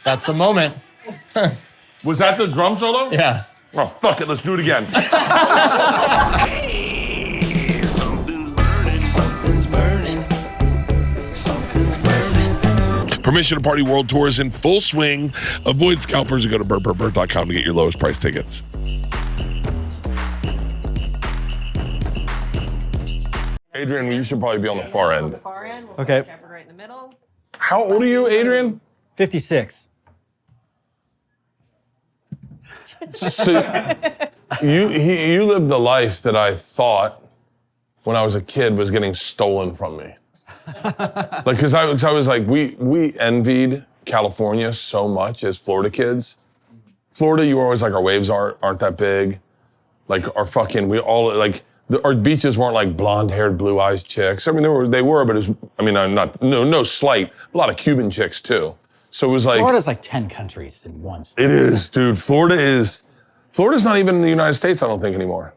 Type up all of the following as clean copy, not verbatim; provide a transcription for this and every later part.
That's the moment. Was that the drum solo? Yeah. Oh, fuck it, let's do it again. Something's burning, something's burning, something's burning. Permission to Party World Tour is in full swing. Avoid scalpers and go to BertBertBert.com to get your lowest price tickets. Adrian, you should probably be on the far end. Far end. We'll Okay. put Shepard right in the middle. How old are you, Adrian? 56. So you lived the life that I thought when I was a kid was getting stolen from me. Like, because I was like, we envied California so much as Florida kids. Florida, you were always like, our waves aren't that big. Like our beaches weren't like blonde-haired, blue-eyed chicks. I mean, they were, but it was, I mean, no slight, a lot of Cuban chicks too. So it was like Florida's like 10 countries in one state. it is, dude. Florida's not even in the United States, I don't think, anymore.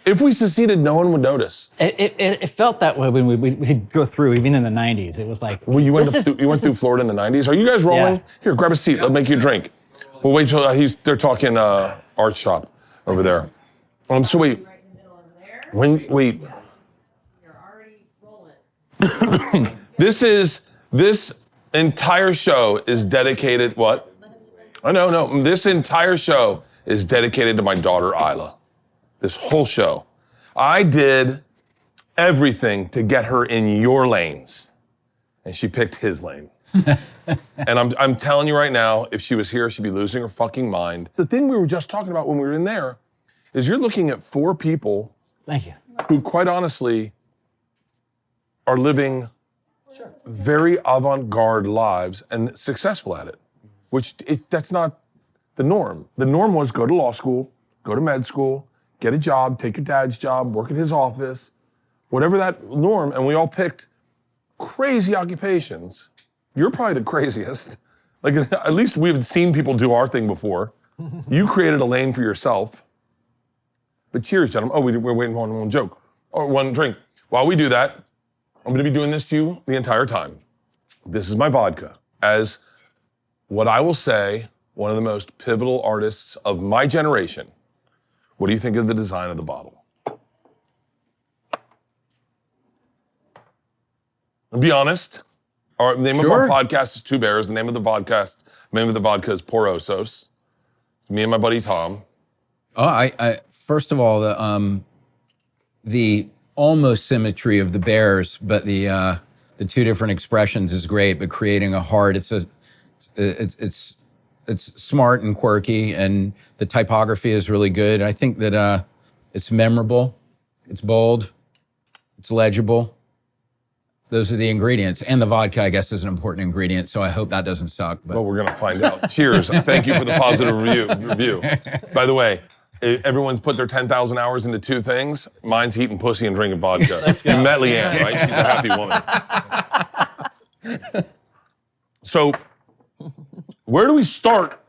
If we seceded, no one would notice. It felt that way when we'd go through, even in the 90s. It was like, Well, you went through Florida in the 90s. Are you guys rolling? Yeah. Here, grab a seat. Let's make you a drink. We'll wait till they're talking art shop over there. So wait. Right in the middle of there. Wait. You're already rolling. This entire show is dedicated, what? Oh, no. This entire show is dedicated to my daughter, Isla. This whole show. I did everything to get her in your lanes, and she picked his lane. And I'm telling you right now, if she was here, she'd be losing her fucking mind. The thing we were just talking about when we were in there is you're looking at 4 people thank you. who, quite honestly, are living very avant-garde lives and successful at it, which that's not the norm. The norm was go to law school, go to med school, get a job, take your dad's job, work at his office, whatever that norm, and we all picked crazy occupations. You're probably the craziest. Like, at least we've seen people do our thing before. You created a lane for yourself. But cheers, gentlemen. Oh, we're waiting on one joke or one drink. While we do that, I'm gonna be doing this to you the entire time. This is my vodka. As what I will say, one of the most pivotal artists of my generation. What do you think of the design of the bottle? And be honest. Our name of our podcast is Two Bears. The name of the vodka is Porosos. It's me and my buddy Tom. Oh, I first of all, the almost symmetry of the bears, but the 2 different expressions is great. But creating a heart, it's smart and quirky, and the typography is really good. I think that it's memorable, it's bold, it's legible. Those are the ingredients, and the vodka, I guess, is an important ingredient. So I hope that doesn't suck. But. Well, we're gonna find out. Cheers! Thank you for the positive review. By the way, everyone's put their 10,000 hours into 2 things. Mine's eating pussy and drinking vodka. You met Leanne, right? She's a happy woman. So, where do we start?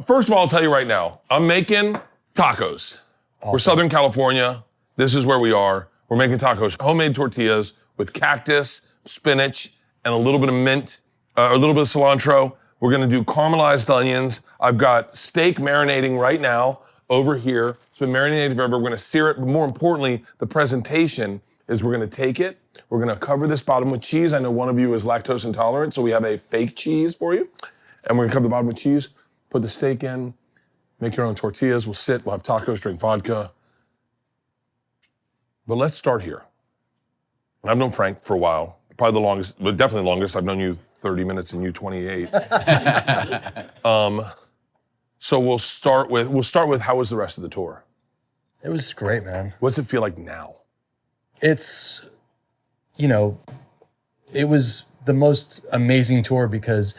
First of all, I'll tell you right now, I'm making tacos. Awesome. We're Southern California. This is where we are. We're making tacos, homemade tortillas with cactus, spinach, and a little bit of mint, a little bit of cilantro. We're gonna do caramelized onions. I've got steak marinating right now over here. It's been marinated forever. We're gonna sear it, but more importantly, the presentation is we're gonna take it, we're gonna cover this bottom with cheese. I know one of you is lactose intolerant, so we have a fake cheese for you. And we're gonna cover the bottom with cheese, put the steak in, make your own tortillas. We'll sit, we'll have tacos, drink vodka. But let's start here. I've known Frank for a while, probably the longest, but definitely the longest. I've known you 30 minutes and you 28. So we'll start with how was the rest of the tour? It was great, man. What's it feel like now? It's, it was the most amazing tour because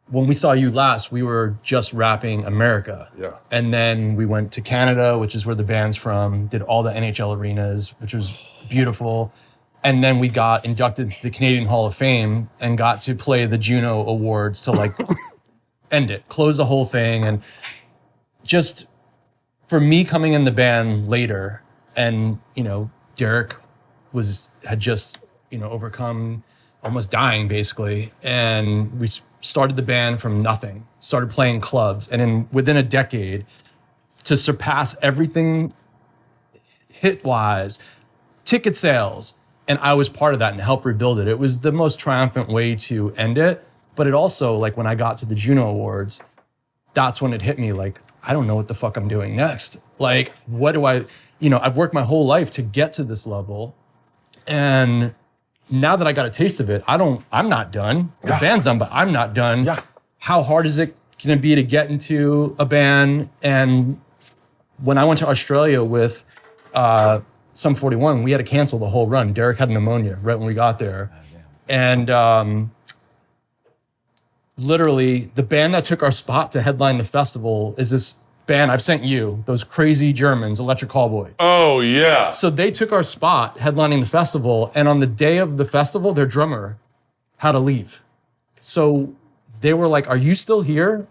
when we saw you last, we were just rapping America. Yeah. And then we went to Canada, which is where the band's from, did all the NHL arenas, which was beautiful. And then we got inducted to the Canadian Hall of Fame and got to play the Juno Awards to like end it, close the whole thing. And just for me coming in the band later and, Derek had just, overcome almost dying basically. And we started the band from nothing, started playing clubs. And within a decade, to surpass everything hit-wise, ticket sales, and I was part of that and helped rebuild it. It was the most triumphant way to end it. But it also, like when I got to the Juno Awards, that's when it hit me like, I don't know what the fuck I'm doing next. Like, what do I've worked my whole life to get to this level. And now that I got a taste of it, I'm not done. The band's done, but I'm not done. Yeah. How hard is it gonna be to get into a band? And when I went to Australia with Sum 41, we had to cancel the whole run. Derek had pneumonia right when we got there. And literally, the band that took our spot to headline the festival is this band I've sent you, those crazy Germans, Electric Callboy. Oh, yeah. So they took our spot headlining the festival, and on the day of the festival, their drummer had to leave. So they were like, are you still here?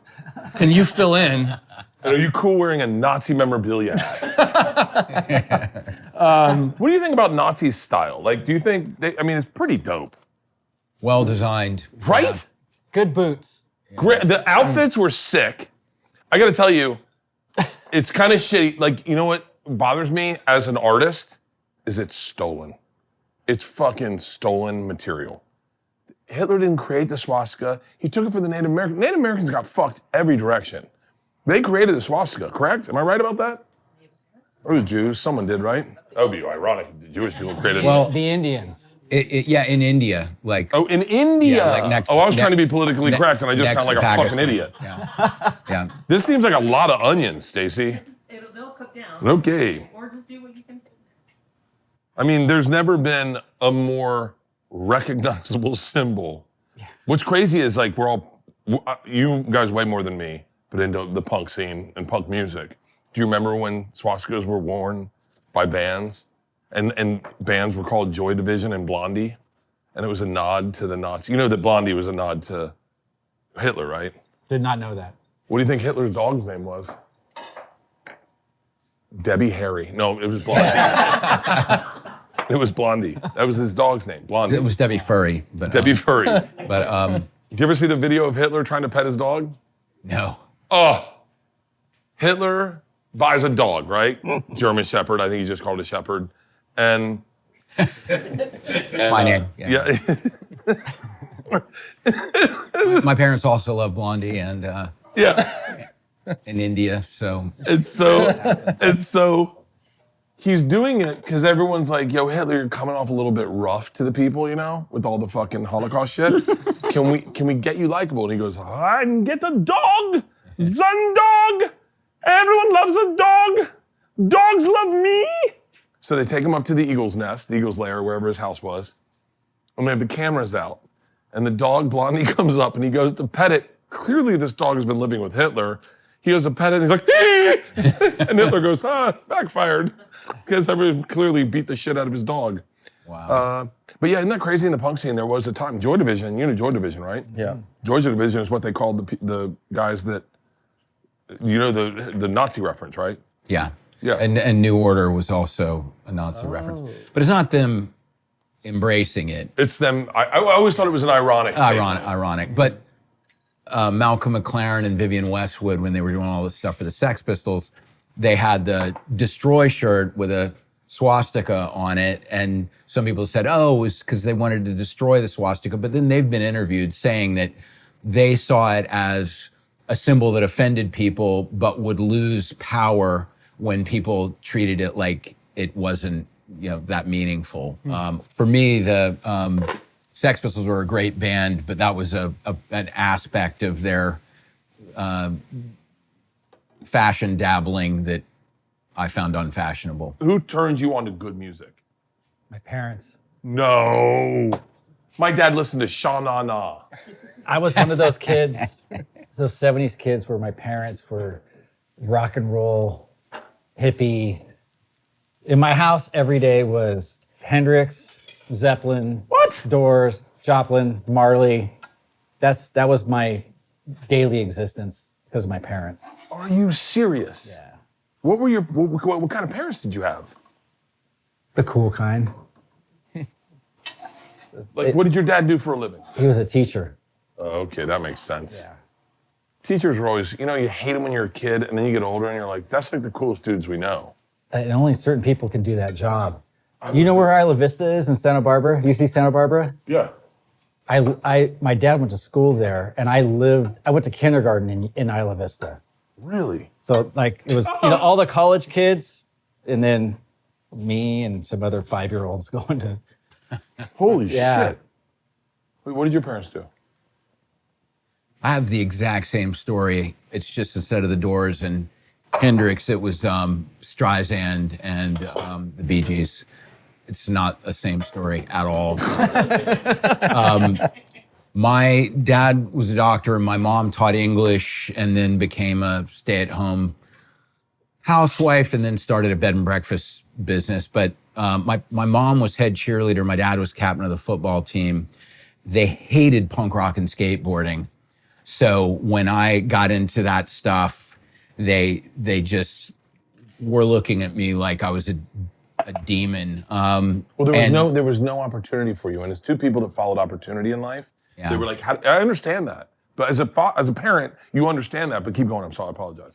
Can you fill in? And are you cool wearing a Nazi memorabilia hat? What do you think about Nazi style? Like, do you think, it's pretty dope. Well designed. Right? Yeah. Good boots. Great. The outfits were sick. I gotta tell you, it's kind of shitty. Like, you know what bothers me as an artist is it's stolen. It's fucking stolen material. Hitler didn't create the swastika. He took it for the Native Americans. Native Americans got fucked every direction. They created the swastika, correct? Am I right about that? Or the Jews? Someone did, right? That would be ironic if the Jewish people created Well, The Indians. Yeah, in India, like. Oh, in India. Yeah, like next- I was trying to be politically ne- correct, and I just next sound like to a fucking Pakistan. idiot. Yeah. Yeah. This seems like a lot of onions, Stacy. They'll cook down. Okay. Or just do what you can. I mean, there's never been a more recognizable symbol. Yeah. What's crazy is like you guys way more than me, but into the punk scene and punk music. Do you remember when swastikas were worn by bands? And bands were called Joy Division and Blondie? And it was a nod to the Nazis. You know that Blondie was a nod to Hitler, right? Did not know that. What do you think Hitler's dog's name was? Debbie Harry. No, it was Blondie. It was Blondie. That was his dog's name, Blondie. It was Debbie Furry. But, Debbie Furry. But Did you ever see the video of Hitler trying to pet his dog? no. Oh, Hitler buys a dog, right? German Shepherd. I think he just called it a Shepherd. And My name. Yeah. yeah, My parents also love Blondie and yeah. in India, so. And so he's doing it because everyone's like, yo, Hitler, you're coming off a little bit rough to the people, you know, with all the fucking Holocaust shit. Can we get you likable? And he goes, I can get a dog, Zun dog. Everyone loves a dog. Dogs love me. So they take him up to the eagle's nest, the eagle's lair, wherever his house was. And they have the cameras out. And the dog, Blondie, comes up and he goes to pet it. Clearly this dog has been living with Hitler. He goes to pet it and he's like, and Hitler goes, backfired. Because everyone clearly beat the shit out of his dog. Wow. But yeah, isn't that crazy in the punk scene? There was a time, Joy Division, you know Joy Division, right? Yeah. Joy Division is what they called the guys that, you know, the Nazi reference, right? Yeah. Yeah. And New Order was also a Nazi reference. But it's not them embracing it. It's them, I always thought it was an ironic thing. Ironic. But Malcolm McLaren and Vivian Westwood, when they were doing all this stuff for the Sex Pistols, they had the Destroy shirt with a swastika on it. And some people said, oh, it was because they wanted to destroy the swastika. But then they've been interviewed saying that they saw it as a symbol that offended people, but would lose power when people treated it like it wasn't, you know, that meaningful. For me, the Sex Pistols were a great band, but that was an aspect of their fashion dabbling that I found unfashionable. Who turned you on to good music? My parents. No. My dad listened to Sha Na Na. I was one of those kids, those 70s kids where my parents were rock and roll, hippie. In my house, every day was Hendrix, Zeppelin, Doors, Joplin, Marley. That was my daily existence because of my parents. Are you serious? Yeah. What were what kind of parents did you have? The cool kind. Like, what did your dad do for a living? He was a teacher. Okay, that makes sense. Yeah. Teachers are always, you hate them when you're a kid, and then you get older, and you're like, that's like the coolest dudes we know. And only certain people can do that job. You know where Isla Vista is in Santa Barbara? You see Santa Barbara? Yeah. My dad went to school there, and I went to kindergarten in Isla Vista. Really? So like it was, all the college kids, and then me and some other 5-year-olds going to. Holy Yeah. shit. Wait, what did your parents do? I have the exact same story. It's just instead of the Doors and Hendrix, it was Streisand and the Bee Gees. It's not the same story at all. My dad was a doctor, and my mom taught English and then became a stay-at-home housewife and then started a bed and breakfast business. But my mom was head cheerleader. My dad was captain of the football team. They hated punk rock and skateboarding. So when I got into that stuff, they just were looking at me like I was a demon. Well, there was no opportunity for you, and as two people that followed opportunity in life, they were like, I understand that, but as a parent, you understand that. But keep going. I'm sorry, I apologize.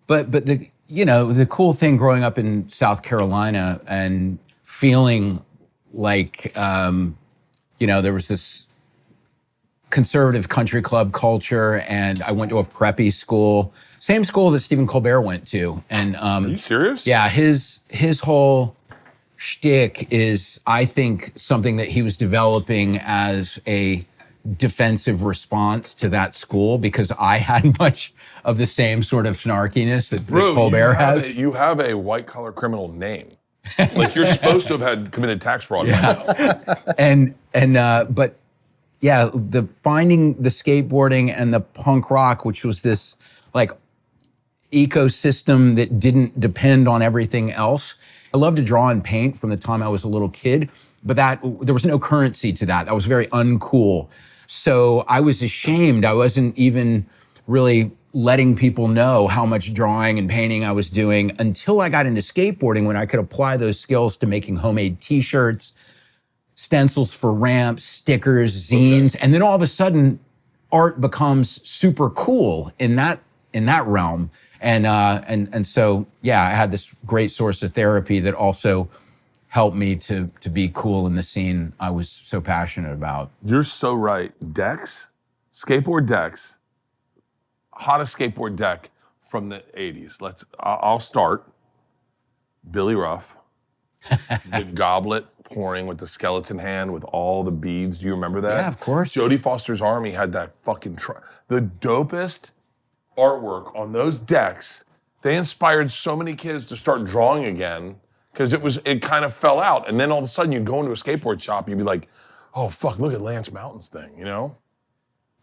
But the cool thing growing up in South Carolina and feeling like there was this conservative country club culture, and I went to a preppy school, same school that Stephen Colbert went to. And are you serious? Yeah, his whole shtick is, I think, something that he was developing as a defensive response to that school, because I had much of the same sort of snarkiness that Colbert has. You have a white collar criminal name. Like, you're supposed to have had committed tax fraud by now. But yeah, the finding the skateboarding and the punk rock, which was this like ecosystem that didn't depend on everything else. I loved to draw and paint from the time I was a little kid, but there was no currency to that. That was very uncool. So I was ashamed. I wasn't even really letting people know how much drawing and painting I was doing until I got into skateboarding, when I could apply those skills to making homemade t-shirts, stencils for ramps, stickers, zines. And then all of a sudden, art becomes super cool in that realm. And so, yeah, I had this great source of therapy that also helped me to be cool in the scene I was so passionate about. You're so right. Decks, skateboard decks, hottest skateboard deck from the 80s. I'll start. Billy Ruff, the goblet pouring with the skeleton hand with all the beads. Do you remember that? Yeah, of course. Jodie Foster's Army had that fucking the dopest artwork on those decks. They inspired so many kids to start drawing again, because it kind of fell out. And then all of a sudden you go into a skateboard shop, you'd be like, oh fuck, look at Lance Mountain's thing,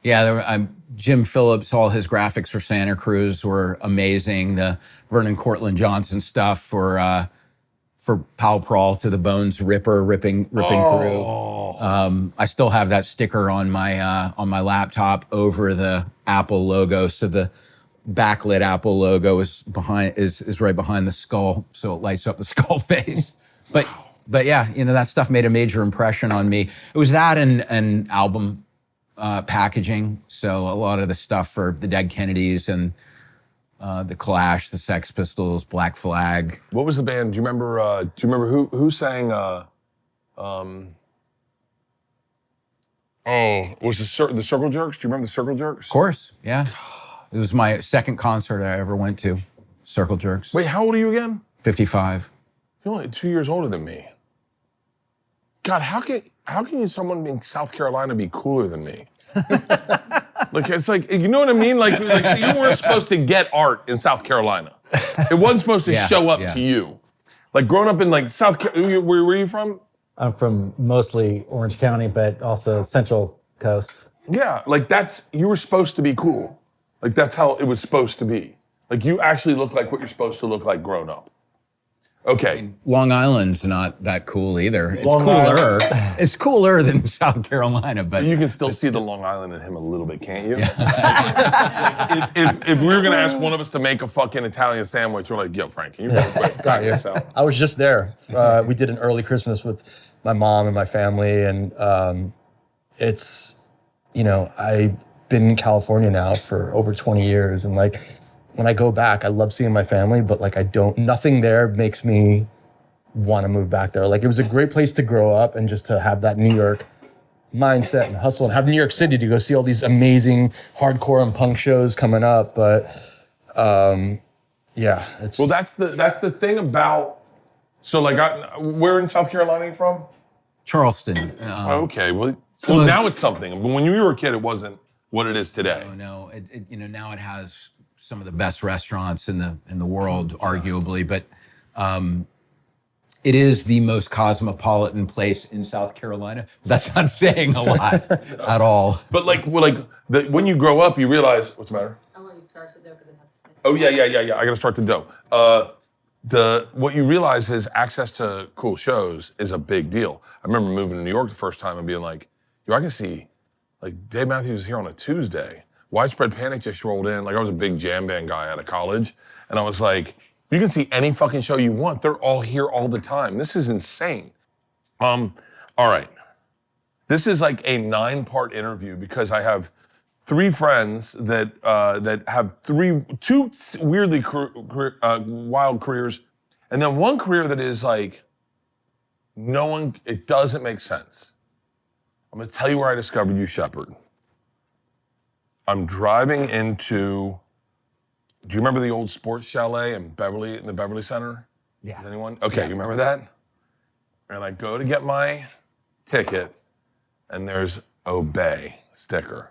Yeah, Jim Phillips, all his graphics for Santa Cruz were amazing. The Vernon Cortland Johnson stuff for Powell Prawl to the Bones Ripper ripping through. I still have that sticker on my laptop over the Apple logo. So the backlit Apple logo is right behind the skull, so it lights up the skull face. But yeah, that stuff made a major impression on me. It was that and album packaging. So a lot of the stuff for the Dead Kennedys and the Clash, the Sex Pistols, Black Flag. What was the band? Do you remember who sang? Was the Circle Jerks? Do you remember the Circle Jerks? Of course, yeah. It was my second concert I ever went to. Circle Jerks. Wait, how old are you again? 55. You're only 2 years older than me. God, how can someone in South Carolina be cooler than me? Like, it's like, you know what I mean? Like so you weren't supposed to get art in South Carolina. It wasn't supposed to show up to you. Like, growing up in like South Carolina, where are you from? I'm from mostly Orange County, but also Central Coast. Yeah, like you were supposed to be cool. Like, that's how it was supposed to be. Like, you actually look like what you're supposed to look like grown up. Okay. Long Island's not that cool either. It's Long cooler. It's cooler than South Carolina, but You can still see the Long Island in him a little bit, can't you? if we were gonna ask one of us to make a fucking Italian sandwich, we're like, yo, Frank, can you real quick crack this out? I was just there. We did an early Christmas with my mom and my family, and it's, you know, I've been in California now for over 20 years, and like, when I go back, I love seeing my family, but like nothing there makes me want to move back there. Like, it was a great place to grow up and just to have that New York mindset and hustle and have New York City to go see all these amazing hardcore and punk shows coming up. But yeah, it's Well, that's the thing about, so like, where in South Carolina are you from? Charleston. Okay, well now it's something. But when you were a kid, it wasn't what it is today. No, you know, now it has some of the best restaurants in the world, arguably, but it is the most cosmopolitan place in South Carolina. That's not saying a lot at all. But when you grow up, you realize, what's the matter? I want you to start the dough because it has to sit. Oh yeah. I gotta start the dough. What you realize is access to cool shows is a big deal. I remember moving to New York the first time and being like, yo, I can see, like, Dave Matthews is here on a Tuesday. Widespread Panic just rolled in. Like, I was a big jam band guy out of college, and I was like, you can see any fucking show you want. They're all here all the time. This is insane. All right. This is like a 9-part interview because I have 3 friends that have two weirdly wild careers, and then one career that is like, it doesn't make sense. I'm gonna tell you where I discovered you, Shepard. I'm driving into, do you remember the old sports chalet in the Beverly Center? Yeah. Anyone? Okay, you remember that? And I go to get my ticket, and there's Obey sticker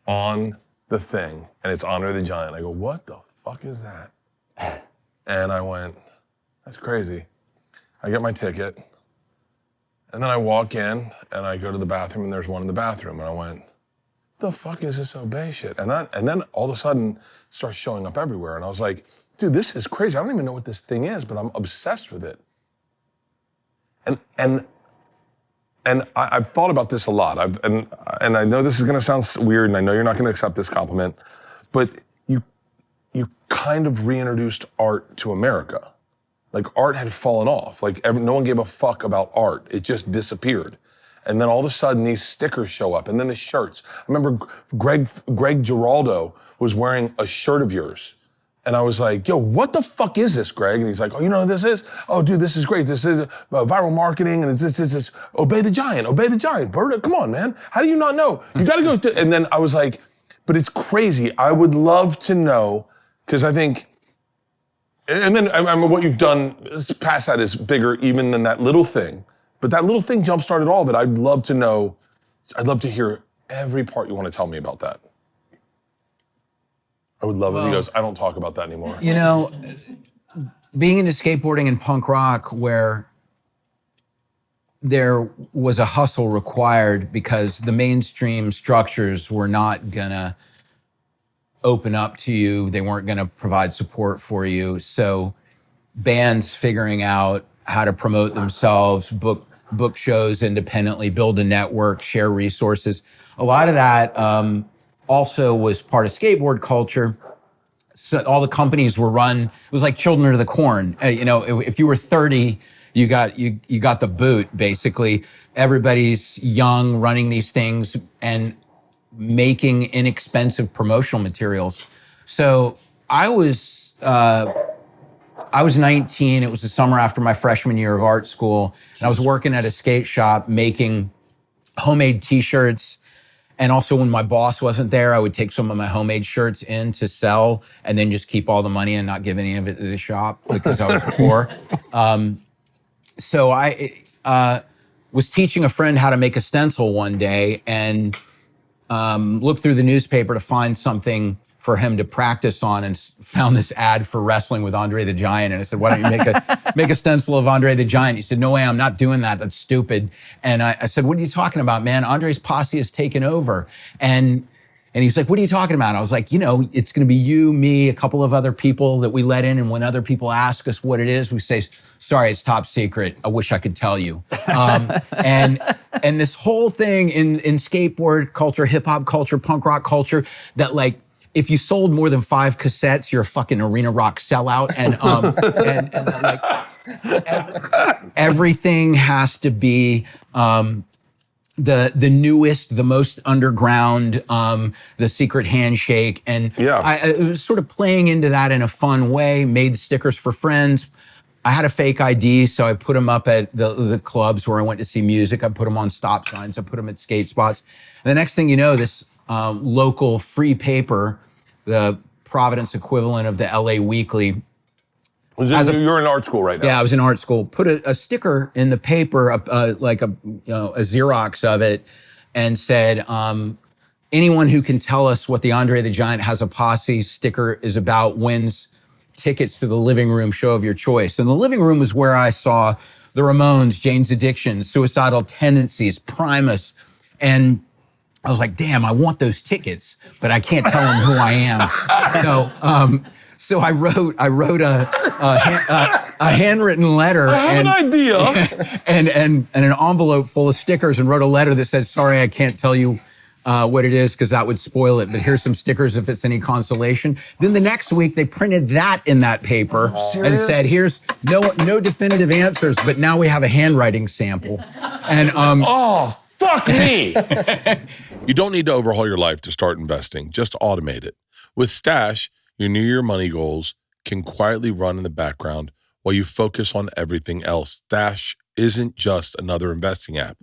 on the thing, and it's Andre the Giant. I go, what the fuck is that? And I went, that's crazy. I get my ticket, and then I walk in, and I go to the bathroom, and there's one in the bathroom, and I went, the fuck is this Obey shit? And then all of a sudden, it starts showing up everywhere, and I was like, dude, this is crazy. I don't even know what this thing is, but I'm obsessed with it. And I've thought about this a lot. And I know this is gonna sound weird, and I know you're not gonna accept this compliment, but you kind of reintroduced art to America. Like, art had fallen off. Like, no one gave a fuck about art. It just disappeared. And then all of a sudden, these stickers show up, and then the shirts. I remember Greg Giraldo was wearing a shirt of yours. And I was like, yo, what the fuck is this, Greg? And he's like, oh, you know what this is? Oh, dude, this is great. This is viral marketing, and it's Obey the Giant, Bert, come on, man. How do you not know? You gotta go to, and then I was like, but it's crazy. I would love to know, because I think, and then I mean, what you've done past that is bigger even than that little thing. But that little thing jump-started all of it. I'd love to know, I'd love to hear every part you want to tell me about that. I would love it. He goes, I don't talk about that anymore. You know, being into skateboarding and punk rock where there was a hustle required because the mainstream structures were not gonna open up to you. They weren't gonna provide support for you. So bands figuring out how to promote themselves, book shows independently, build a network, share resources. A lot of that also was part of skateboard culture. So all the companies were run, it was like Children of the Corn. You know, if you were 30, you got the boot, basically. Everybody's young, running these things and making inexpensive promotional materials. So I was 19, it was the summer after my freshman year of art school, and I was working at a skate shop making homemade t-shirts. And also when my boss wasn't there, I would take some of my homemade shirts in to sell and then just keep all the money and not give any of it to the shop because I was poor. So I was teaching a friend how to make a stencil one day and looked through the newspaper to find something for him to practice on and found this ad for wrestling with Andre the Giant. And I said, why don't you make a stencil of Andre the Giant? He said, no way, I'm not doing that. That's stupid. And I said, what are you talking about, man? Andre's posse has taken over. And And he's like, what are you talking about? I was like, it's going to be you, me, a couple of other people that we let in. And when other people ask us what it is, we say, sorry, it's top secret. I wish I could tell you. And this whole thing in skateboard culture, hip hop culture, punk rock culture, that like, if you sold more than 5 cassettes, you're a fucking arena rock sellout. And everything has to be, the newest, the most underground, the secret handshake. And I was sort of playing into that in a fun way, made the stickers for friends. I had a fake ID, so I put them up at the clubs where I went to see music. I put them on stop signs. I put them at skate spots. And the next thing you know, this local free paper, the Providence equivalent of the LA Weekly. You're in art school right now. Yeah, I was in art school. Put a sticker in the paper, like a Xerox of it, and said, anyone who can tell us what the Andre the Giant Has a Posse sticker is about wins tickets to the living room show of your choice. And the living room was where I saw the Ramones, Jane's Addiction, Suicidal Tendencies, Primus, and I was like, damn, I want those tickets, but I can't tell them who I am. So I wrote a handwritten letter. I have an idea. and an envelope full of stickers, and wrote a letter that said, sorry, I can't tell you what it is because that would spoil it, but here's some stickers if it's any consolation. Then the next week they printed that in that paper and said, here's no definitive answers, but now we have a handwriting sample. And fuck me. You don't need to overhaul your life to start investing. Just automate it. With Stash, your New Year money goals can quietly run in the background while you focus on everything else. Stash isn't just another investing app.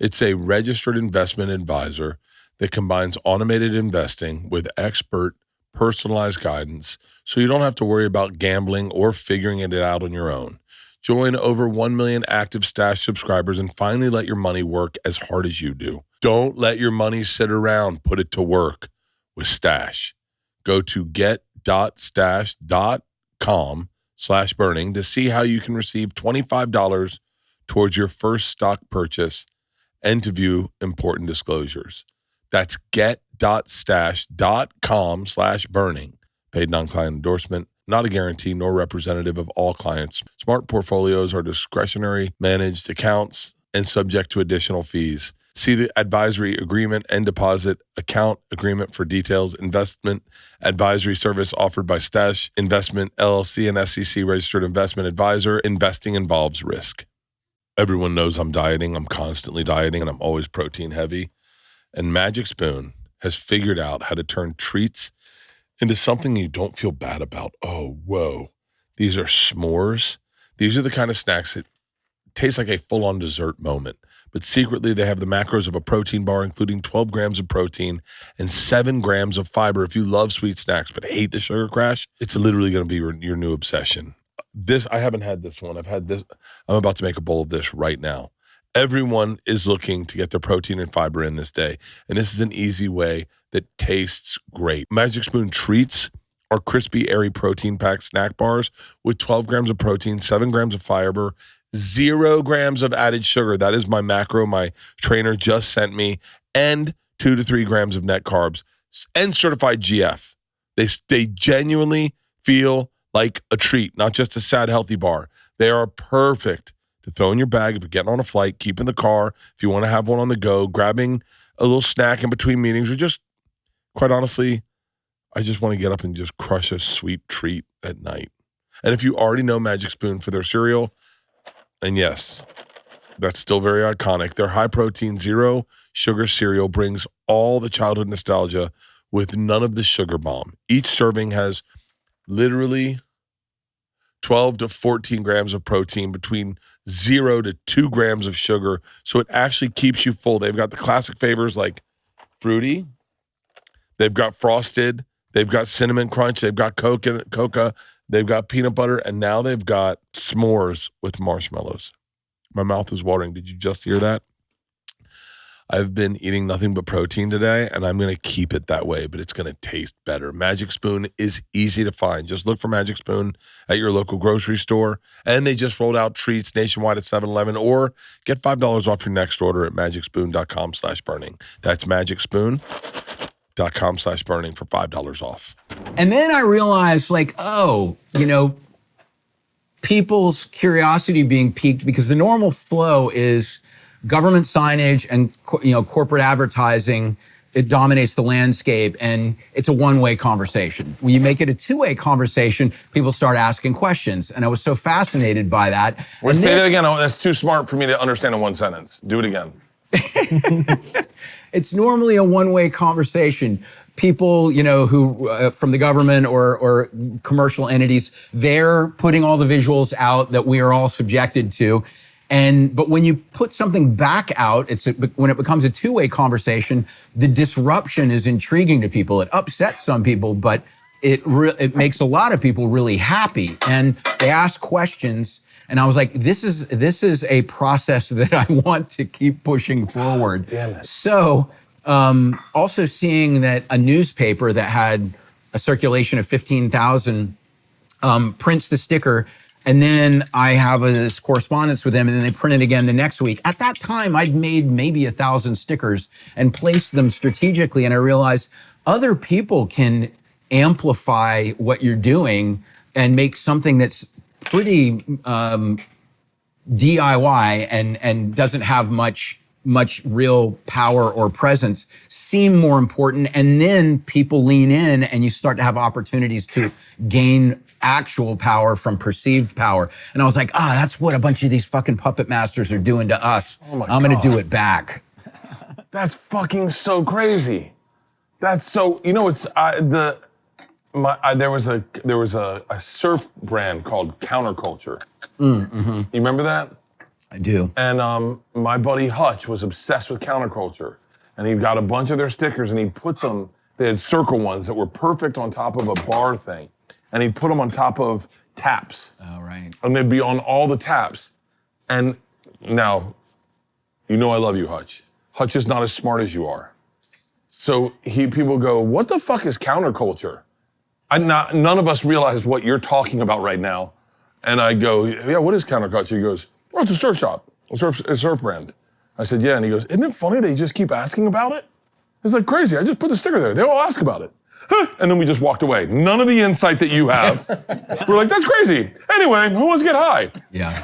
It's a registered investment advisor that combines automated investing with expert, personalized guidance so you don't have to worry about gambling or figuring it out on your own. Join over 1 million active Stash subscribers and finally let your money work as hard as you do. Don't let your money sit around. Put it to work with Stash. Go to get.stash.com/burning to see how you can receive $25 towards your first stock purchase and to view important disclosures. That's get.stash.com/burning. Paid non-client endorsement. Not a guarantee nor representative of all clients. Smart portfolios are discretionary managed accounts and subject to additional fees. See the advisory agreement and deposit account agreement for details. Investment advisory service offered by Stash Investment LLC, an SEC registered investment advisor. Investing involves risk. Everyone knows I'm dieting. I'm constantly dieting and I'm always protein heavy. And Magic Spoon has figured out how to turn treats into something you don't feel bad about. Oh, whoa. These are s'mores. These are the kind of snacks that taste like a full-on dessert moment. But secretly, they have the macros of a protein bar, including 12 grams of protein and 7 grams of fiber. If you love sweet snacks but hate the sugar crash, it's literally going to be your new obsession. I haven't had this one. I've had this. I'm about to make a bowl of this right now. Everyone is looking to get their protein and fiber in this day, and this is an easy way that tastes great. Magic Spoon treats are crispy, airy protein-packed snack bars with 12 grams of protein, 7 grams of fiber, 0 grams of added sugar. That is my macro my trainer just sent me, and 2 to 3 grams of net carbs, and certified GF. They genuinely feel like a treat, not just a sad, healthy bar. They are perfect to throw in your bag if you're getting on a flight, keep in the car, if you want to have one on the go, grabbing a little snack in between meetings, or just, quite honestly, I just want to get up and just crush a sweet treat at night. And if you already know Magic Spoon for their cereal, and yes, that's still very iconic, their high-protein, zero-sugar cereal brings all the childhood nostalgia with none of the sugar bomb. Each serving has literally 12 to 14 grams of protein, between 0 to 2 grams of sugar, so it actually keeps you full. They've got the classic flavors like fruity, they've got frosted, they've got cinnamon crunch, they've got coca, they've got peanut butter, and now they've got s'mores with marshmallows. My mouth is watering. Did you just hear that? I've been eating nothing but protein today, and I'm going to keep it that way, but it's going to taste better. Magic Spoon is easy to find. Just look for Magic Spoon at your local grocery store, and they just rolled out treats nationwide at 7-Eleven, or get $5 off your next order at magicspoon.com/burning. That's Magic Spoon. Streetwear.com/burning for $5 off. And then I realized, like, oh, people's curiosity being piqued, because the normal flow is government signage and corporate advertising. It dominates the landscape, and it's a one-way conversation. When you make it a two-way conversation, people start asking questions, and I was so fascinated by that. Wait, say that again. Oh, that's too smart for me to understand in one sentence. Do it again. It's normally a one-way conversation. People, who from the government or commercial entities, they're putting all the visuals out that we are all subjected to. But when you put something back out, when it becomes a two-way conversation, the disruption is intriguing to people. It upsets some people, but it makes a lot of people really happy. And they ask questions. And I was like, this is a process that I want to keep pushing forward. Damn it. So also seeing that a newspaper that had a circulation of 15,000 prints the sticker, and then I have this correspondence with them, and then they print it again the next week. At that time, I'd made maybe 1,000 stickers and placed them strategically, and I realized other people can amplify what you're doing and make something that's pretty DIY and doesn't have much real power or presence seem more important. And then people lean in and you start to have opportunities to gain actual power from perceived power. And I was like, that's what a bunch of these fucking puppet masters are doing to us. I'm going to do it back. That's fucking so crazy. That's so, it's there was a surf brand called Counterculture. Mm-hmm. You remember that? I do. And my buddy Hutch was obsessed with Counterculture, and he got a bunch of their stickers and he put them. They had circle ones that were perfect on top of a bar thing, and he put them on top of taps. Oh, right. And they'd be on all the taps. And now, I love you, Hutch. Hutch is not as smart as you are. So people go, what the fuck is Counterculture? None of us realize what you're talking about right now. And I go, yeah, what is Counterculture? He goes, well, it's a surf shop, a surf brand. I said, yeah. And he goes, isn't it funny they just keep asking about it? It's like crazy. I just put the sticker there. They all ask about it. And then we just walked away. None of the insight that you have. We're like, that's crazy. Anyway, who wants to get high? Yeah.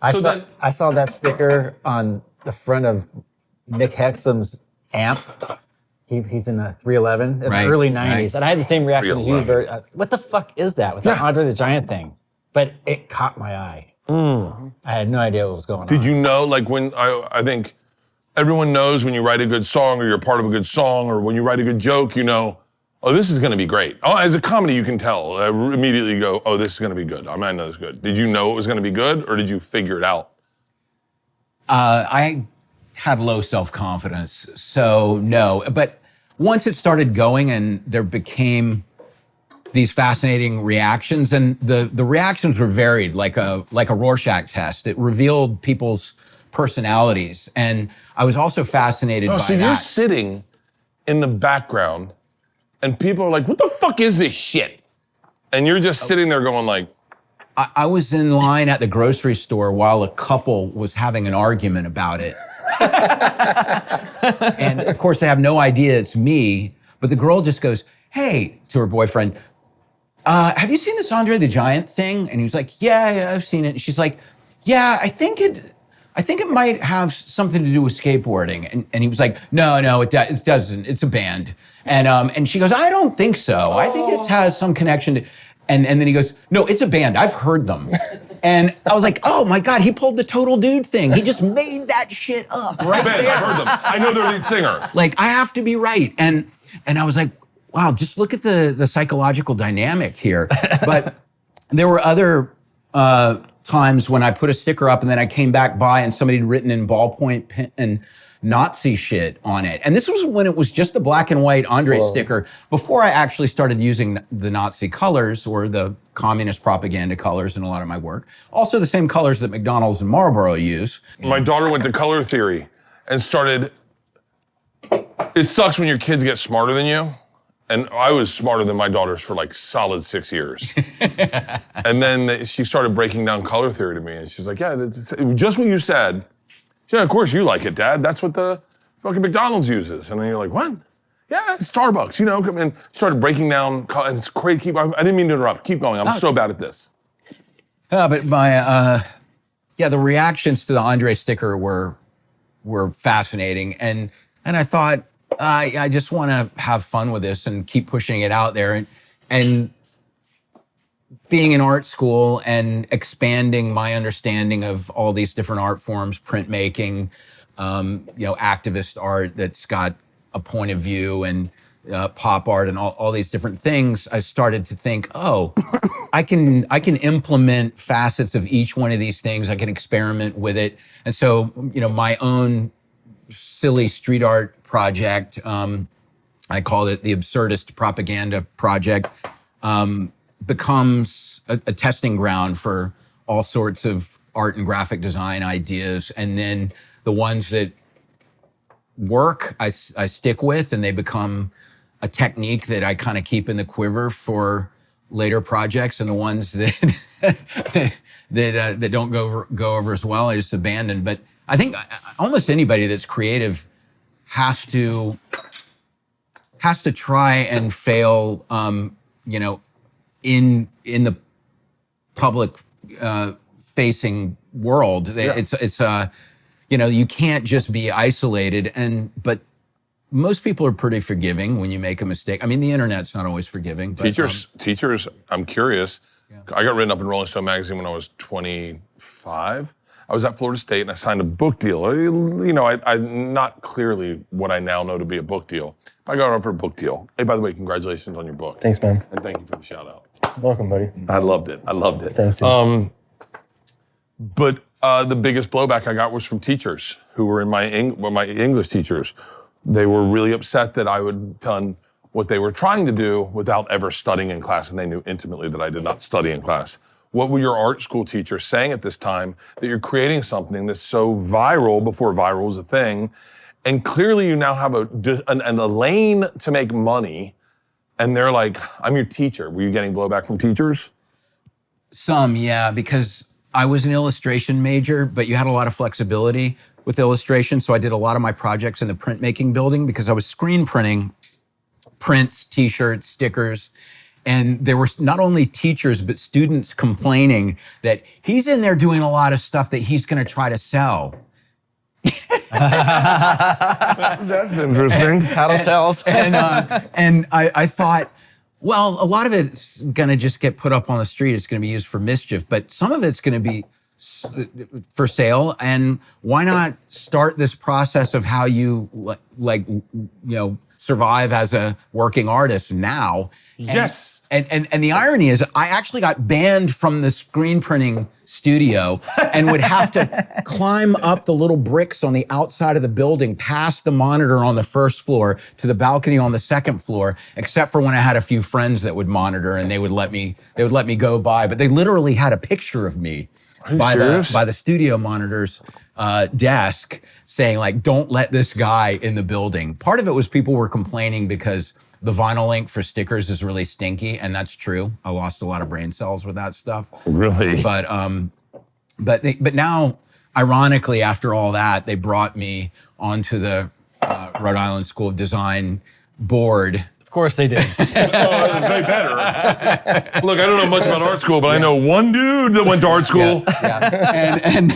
I saw that sticker on the front of Nick Hexum's amp. He's in a 311 in the early 90s. Right. And I had the same reaction as you, Bert. What the fuck is that with that Andre the Giant thing? But it caught my eye. I had no idea what was going on. Did you know, like when, I think everyone knows when you write a good song or you're part of a good song or when you write a good joke, oh, this is going to be great. Oh, as a comedy, you can tell. I immediately go, oh, this is going to be good. I know this is good. Did you know it was going to be good or did you figure it out? I had low self-confidence, so no. But once it started going and there became these fascinating reactions, and the reactions were varied, like a Rorschach test. It revealed people's personalities, and I was also fascinated by so that. you're sitting in the background, and people are like, "What the fuck is this shit?" And you're just sitting there going like, I was in line at the grocery store while a couple was having an argument about it. And of course, they have no idea it's me, but the girl just goes, hey, to her boyfriend, have you seen this Andre the Giant thing? And he was like, yeah, I've seen it. And she's like, yeah, I think it might have something to do with skateboarding. And he was like, no, it doesn't. It's a band. And she goes, I don't think so. I think it has some connection to, and then he goes, no, it's a band. I've heard them. And I was like, oh my God, he pulled the Total Dude thing. He just made that shit up right "Man, there. I heard them. I know their lead singer." Like, I have to be right. And I was like, wow, just look at the psychological dynamic here. But there were other times when I put a sticker up and then I came back by and somebody had written in ballpoint pen and Nazi shit on it. And this was when it was just the black and white Andre sticker before I actually started using the Nazi colors or the communist propaganda colors in a lot of my work. Also the same colors that McDonald's and Marlboro use. My daughter went to color theory and started. It sucks when your kids get smarter than you. And I was smarter than my daughters for like solid 6 years. And then she started breaking down color theory to me. And she was like, yeah, just what you said. Yeah, of course you like it, Dad. That's what the fucking McDonald's uses. And then you're like, what? Yeah, Starbucks, you know, and started breaking down, and it's crazy. I didn't mean to interrupt. Keep going. I'm so bad at this. But my, the reactions to the Andre sticker were fascinating. And I thought, I just want to have fun with this and keep pushing it out there. And being in art school and expanding my understanding of all these different art forms, printmaking, activist art that's got a point of view, and pop art and all these different things, I started to think, I can implement facets of each one of these things. I can experiment with it. And so, my own silly street art project, I called it the Absurdist Propaganda Project, becomes a testing ground for all sorts of art and graphic design ideas. And then the ones that work, I stick with, and they become a technique that I kind of keep in the quiver for later projects. And the ones that that don't go over as well, I just abandon. But I think almost anybody that's creative has to try and fail, in the public facing world. It's you can't just be isolated, but most people are pretty forgiving when you make a mistake. I mean, the internet's not always forgiving. But, Teachers, I'm curious. Yeah. I got written up in Rolling Stone magazine when I was 25. I was at Florida State and I signed a book deal. I not clearly what I now know to be a book deal. I got up for a book deal. Hey, by the way, congratulations on your book. Thanks, man. And thank you for the shout out. Welcome, buddy. I loved it. Thanks, dude. But the biggest blowback I got was from teachers who were my English teachers. They were really upset that I would done what they were trying to do without ever studying in class, and they knew intimately that I did not study in class. What were your art school teachers saying at this time that you're creating something that's so viral before viral was a thing, and clearly you now have a lane to make money, and they're like, I'm your teacher. Were you getting blowback from teachers? Some, yeah, because I was an illustration major, but you had a lot of flexibility with illustration. So I did a lot of my projects in the printmaking building because I was screen printing prints, t-shirts, stickers. And there were not only teachers, but students complaining that he's in there doing a lot of stuff that he's going to try to sell. That's interesting. Tattletales. And I thought, well, a lot of it's going to just get put up on the street. It's going to be used for mischief, but some of it's going to be for sale. And why not start this process of how you survive as a working artist now? Yes. And the irony is I actually got banned from the screen printing studio and would have to climb up the little bricks on the outside of the building, past the monitor on the first floor to the balcony on the second floor, except for when I had a few friends that would monitor and they would let me go by. But they literally had a picture of me by the studio monitor's desk saying, like, don't let this guy in the building. Part of it was people were complaining because the vinyl ink for stickers is really stinky, and that's true. I lost a lot of brain cells with that stuff. Really? But now, ironically, after all that, they brought me onto the Rhode Island School of Design board. Of course they did. They better. Look, I don't know much about art school, but I know one dude that went to art school. Yeah. And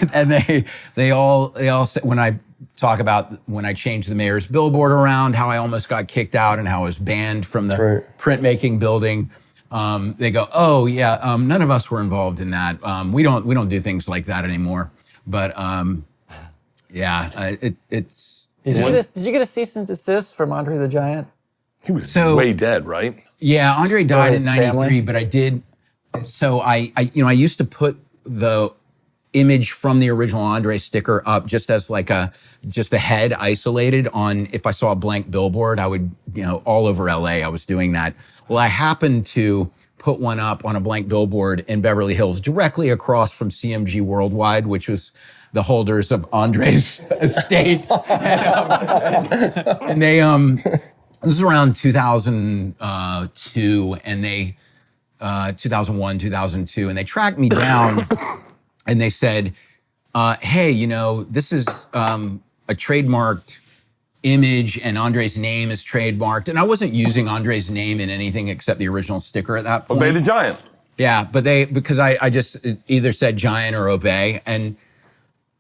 they all said, when I talk about when I changed the mayor's billboard around, how I almost got kicked out and how I was banned from the printmaking building. They go, oh yeah, none of us were involved in that. We don't do things like that anymore. But it's. Did you get a cease and desist from Andre the Giant? He was way dead, right? Yeah, Andre died in '93, family? but I did. So I used to put the image from the original Andre sticker up just as like a head isolated on, if I saw a blank billboard, I would, all over LA, I was doing that. Well, I happened to put one up on a blank billboard in Beverly Hills, directly across from CMG Worldwide, which was the holders of Andre's estate. And they, this is around 2002, and they, 2001, 2002, and they tracked me down and they said, hey, this is a trademarked image and Andre's name is trademarked. And I wasn't using Andre's name in anything except the original sticker at that point. Obey the Giant. Yeah, but because I just either said Giant or Obey, and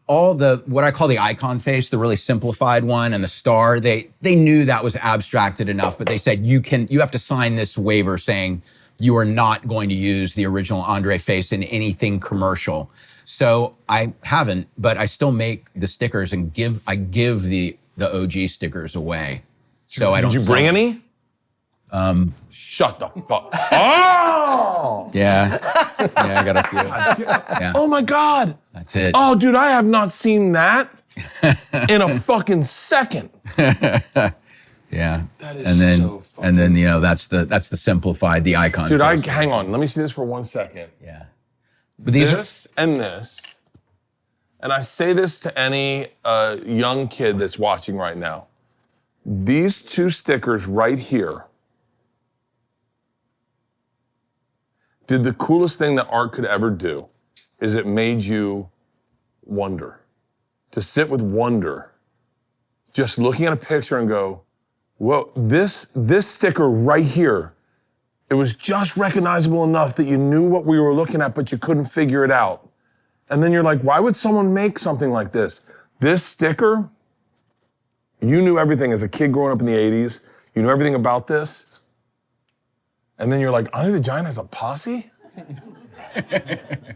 all what I call the icon face, the really simplified one, and the star, they knew that was abstracted enough, but they said you have to sign this waiver saying you are not going to use the original Andre face in anything commercial. So I haven't, but I still make the stickers and I give the OG stickers away. So I don't. Did you bring any? Shut the fuck. Oh! Yeah, I got a few. Yeah. Oh my God. That's it. Oh, dude, I have not seen that in a fucking second. Yeah. That is and then, so fucking. And then that's the simplified, the icon. Dude, face. hang on. Let me see this for 1 second. Yeah. But these This and this. And I say this to any young kid that's watching right now. These two stickers right here did the coolest thing that art could ever do is it made you wonder. To sit with wonder, just looking at a picture and go, whoa, this sticker right here, it was just recognizable enough that you knew what we were looking at, but you couldn't figure it out. And then you're like, why would someone make something like this? This sticker, you knew everything as a kid growing up in the 80s. You knew everything about this. And then you're like, Andre the Giant has a posse?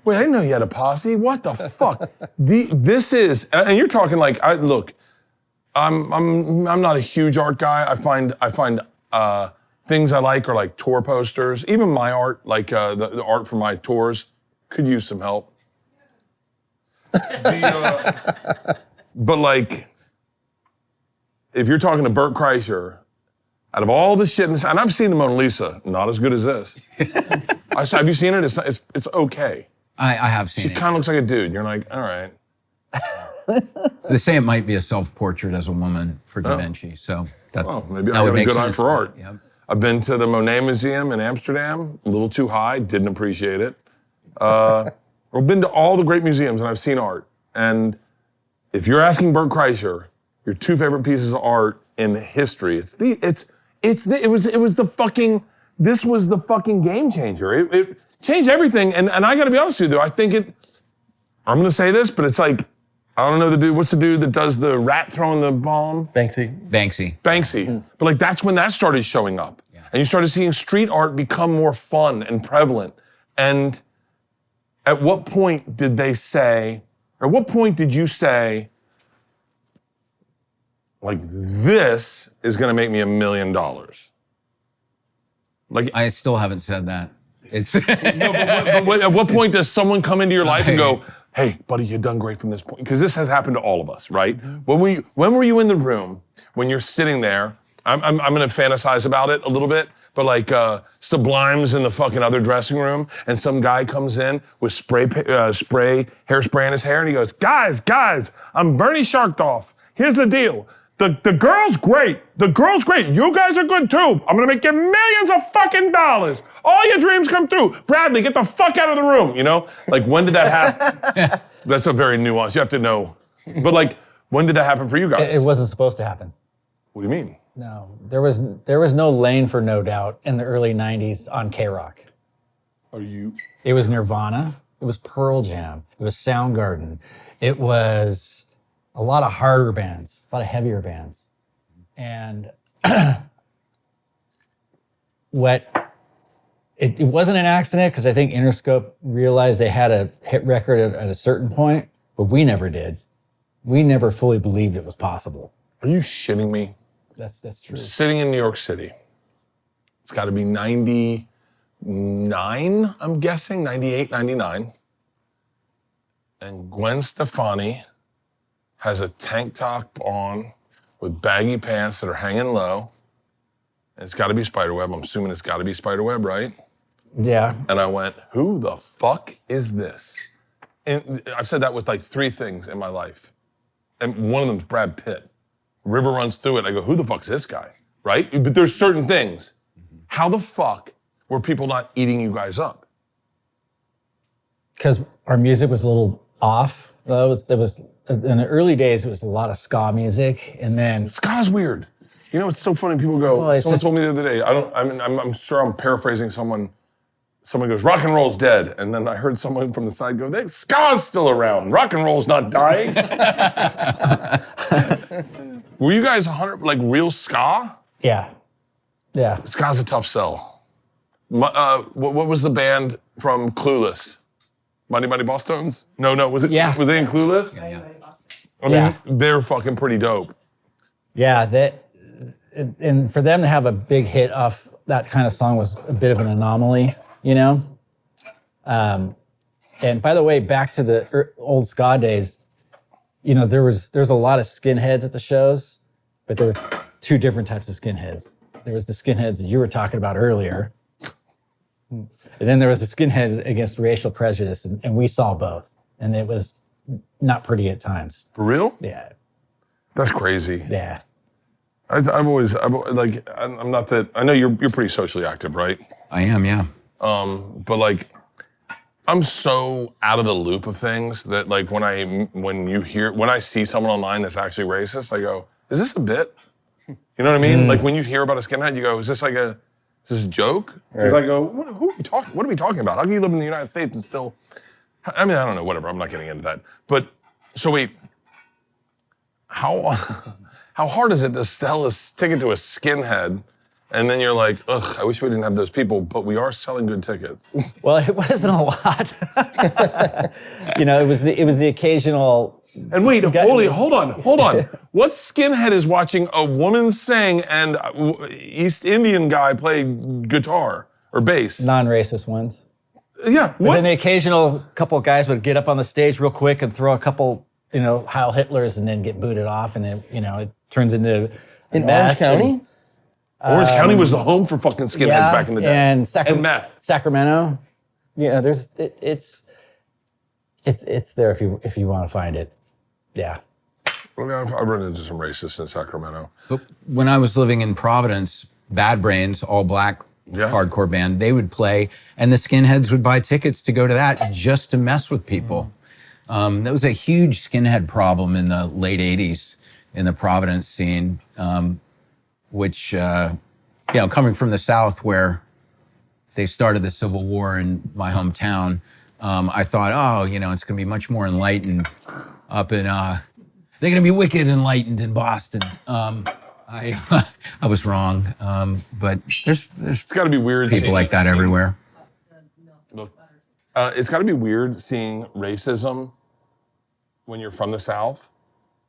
Wait, I didn't know he had a posse. What the fuck? This is, and you're talking like, look, I'm not a huge art guy. I find things I like are like tour posters. Even my art, like the art for my tours, could use some help. But like, if you're talking to Bert Kreischer, out of all the shit, and I've seen the Mona Lisa, not as good as this. I said, have you seen it? It's okay. I have seen She it. kind of looks like a dude. You're like, all right. They say it might be a self-portrait as a woman for Da Vinci, so that's Maybe that I would have a make good eye sense. for art. Yep. I've been to the Monet Museum in Amsterdam, a little too high, didn't appreciate it. I've been to all the great museums and I've seen art. And if you're asking Bert Kreischer, your two favorite pieces of art in history, this was the fucking game changer. It changed everything. And I gotta be honest with you, I think I'm gonna say this, but it's like, I don't know the dude, what's the dude that does the rat throwing the bomb? Banksy. Banksy. But like that's when that started showing up. Yeah. And you started seeing street art become more fun and prevalent. And at what point did you say, like, this is gonna make me $1 million? Like, I still haven't said that. It's but at what point does someone come into your life and go, hey, buddy, you've done great from this point? Because this has happened to all of us, right? When were you in the room, when you're sitting there, I'm gonna fantasize about it a little bit, but like Sublime's in the fucking other dressing room and some guy comes in with hairspray in his hair and he goes, guys, I'm Bernie Sharkdoff. Here's the deal. The girl's great. The girl's great. You guys are good too. I'm gonna make you millions of fucking dollars. All your dreams come through. Bradley, get the fuck out of the room, you know? Like, when did that happen? That's a very nuanced, you have to know. But like, when did that happen for you guys? It wasn't supposed to happen. What do you mean? No, there was no lane for No Doubt in the early 90s on K-Rock. It was Nirvana. It was Pearl Jam. It was Soundgarden. It was a lot of harder bands, a lot of heavier bands. And it wasn't an accident because I think Interscope realized they had a hit record at a certain point, but we never did. We never fully believed it was possible. Are you shitting me? That's true. Sitting in New York City. It's gotta be 99, I'm guessing, 98, 99. And Gwen Stefani has a tank top on with baggy pants that are hanging low. And it's gotta be Spiderweb. I'm assuming it's gotta be Spiderweb, right? Yeah. And I went, who the fuck is this? And I've said that with like 3 things in my life. And one of them's Brad Pitt. River runs through it. I go, who the fuck's this guy? Right? But there's certain things. How the fuck were people not eating you guys up? Because our music was a little off. It was in the early days, it was a lot of ska music, and then Ska's weird. You know, it's so funny. People go. Well, it's someone just- told me the other day. I'm sure I'm paraphrasing someone. Someone goes, rock and roll's dead, and then I heard someone from the side go, Ska's still around. Rock and roll's not dying. Were you guys 100 like real ska? yeah. Ska's a tough sell. What was the band from Clueless? Mighty Mighty Boss Tones? No. Was it? Yeah. Was they in Clueless? Yeah. I mean, Yeah. they're fucking pretty dope. Yeah, and for them to have a big hit off that kind of song was a bit of an anomaly, you know? And by the way, back to the old ska days, you know, there's a lot of skinheads at the shows, but there were two different types of skinheads. There was the skinheads that you were talking about earlier, and then there was the skinhead against racial prejudice, and we saw both, and it was not pretty at times. For real? Yeah, That's crazy. yeah. I'm not that. I know you're pretty socially active, right? I am, yeah. But like, I'm so out of the loop of things that like when I see someone online that's actually racist, I go, is this a bit? You know what I mean? Like when you hear about a skinhead, you go, is this a joke? Because I go, what are we talking about? How can you live in the United States and still? I mean, I don't know. Whatever. I'm not getting into that. But so wait, how hard is it to sell a ticket to a skinhead? And then you're like, ugh, I wish we didn't have those people, but we are selling good tickets. Well, it wasn't a lot. You know, it was the occasional. And wait, hold on. What skinhead is watching a woman sing and East Indian guy play guitar or bass? Non-racist ones. Yeah. But then the occasional couple of guys would get up on the stage real quick and throw a couple, you know, Heil Hitlers and then get booted off, and it turns into a In Orange mess. County? Orange County was the home for fucking skinheads back in the day. And meth. Sacramento. You know, it's there if you want to find it. Yeah. Well, I've run into some racists in Sacramento. But when I was living in Providence, Bad Brains, all black hardcore band, they would play, and the skinheads would buy tickets to go to that just to mess with people. That was a huge skinhead problem in the late 80s in the Providence scene, which, coming from the South where they started the Civil War in my hometown, I thought, it's going to be much more enlightened up in, they're going to be wicked enlightened in Boston. I was wrong, but there's It's got to be weird people like that everywhere. Look, it's got to be weird seeing racism when you're from the South,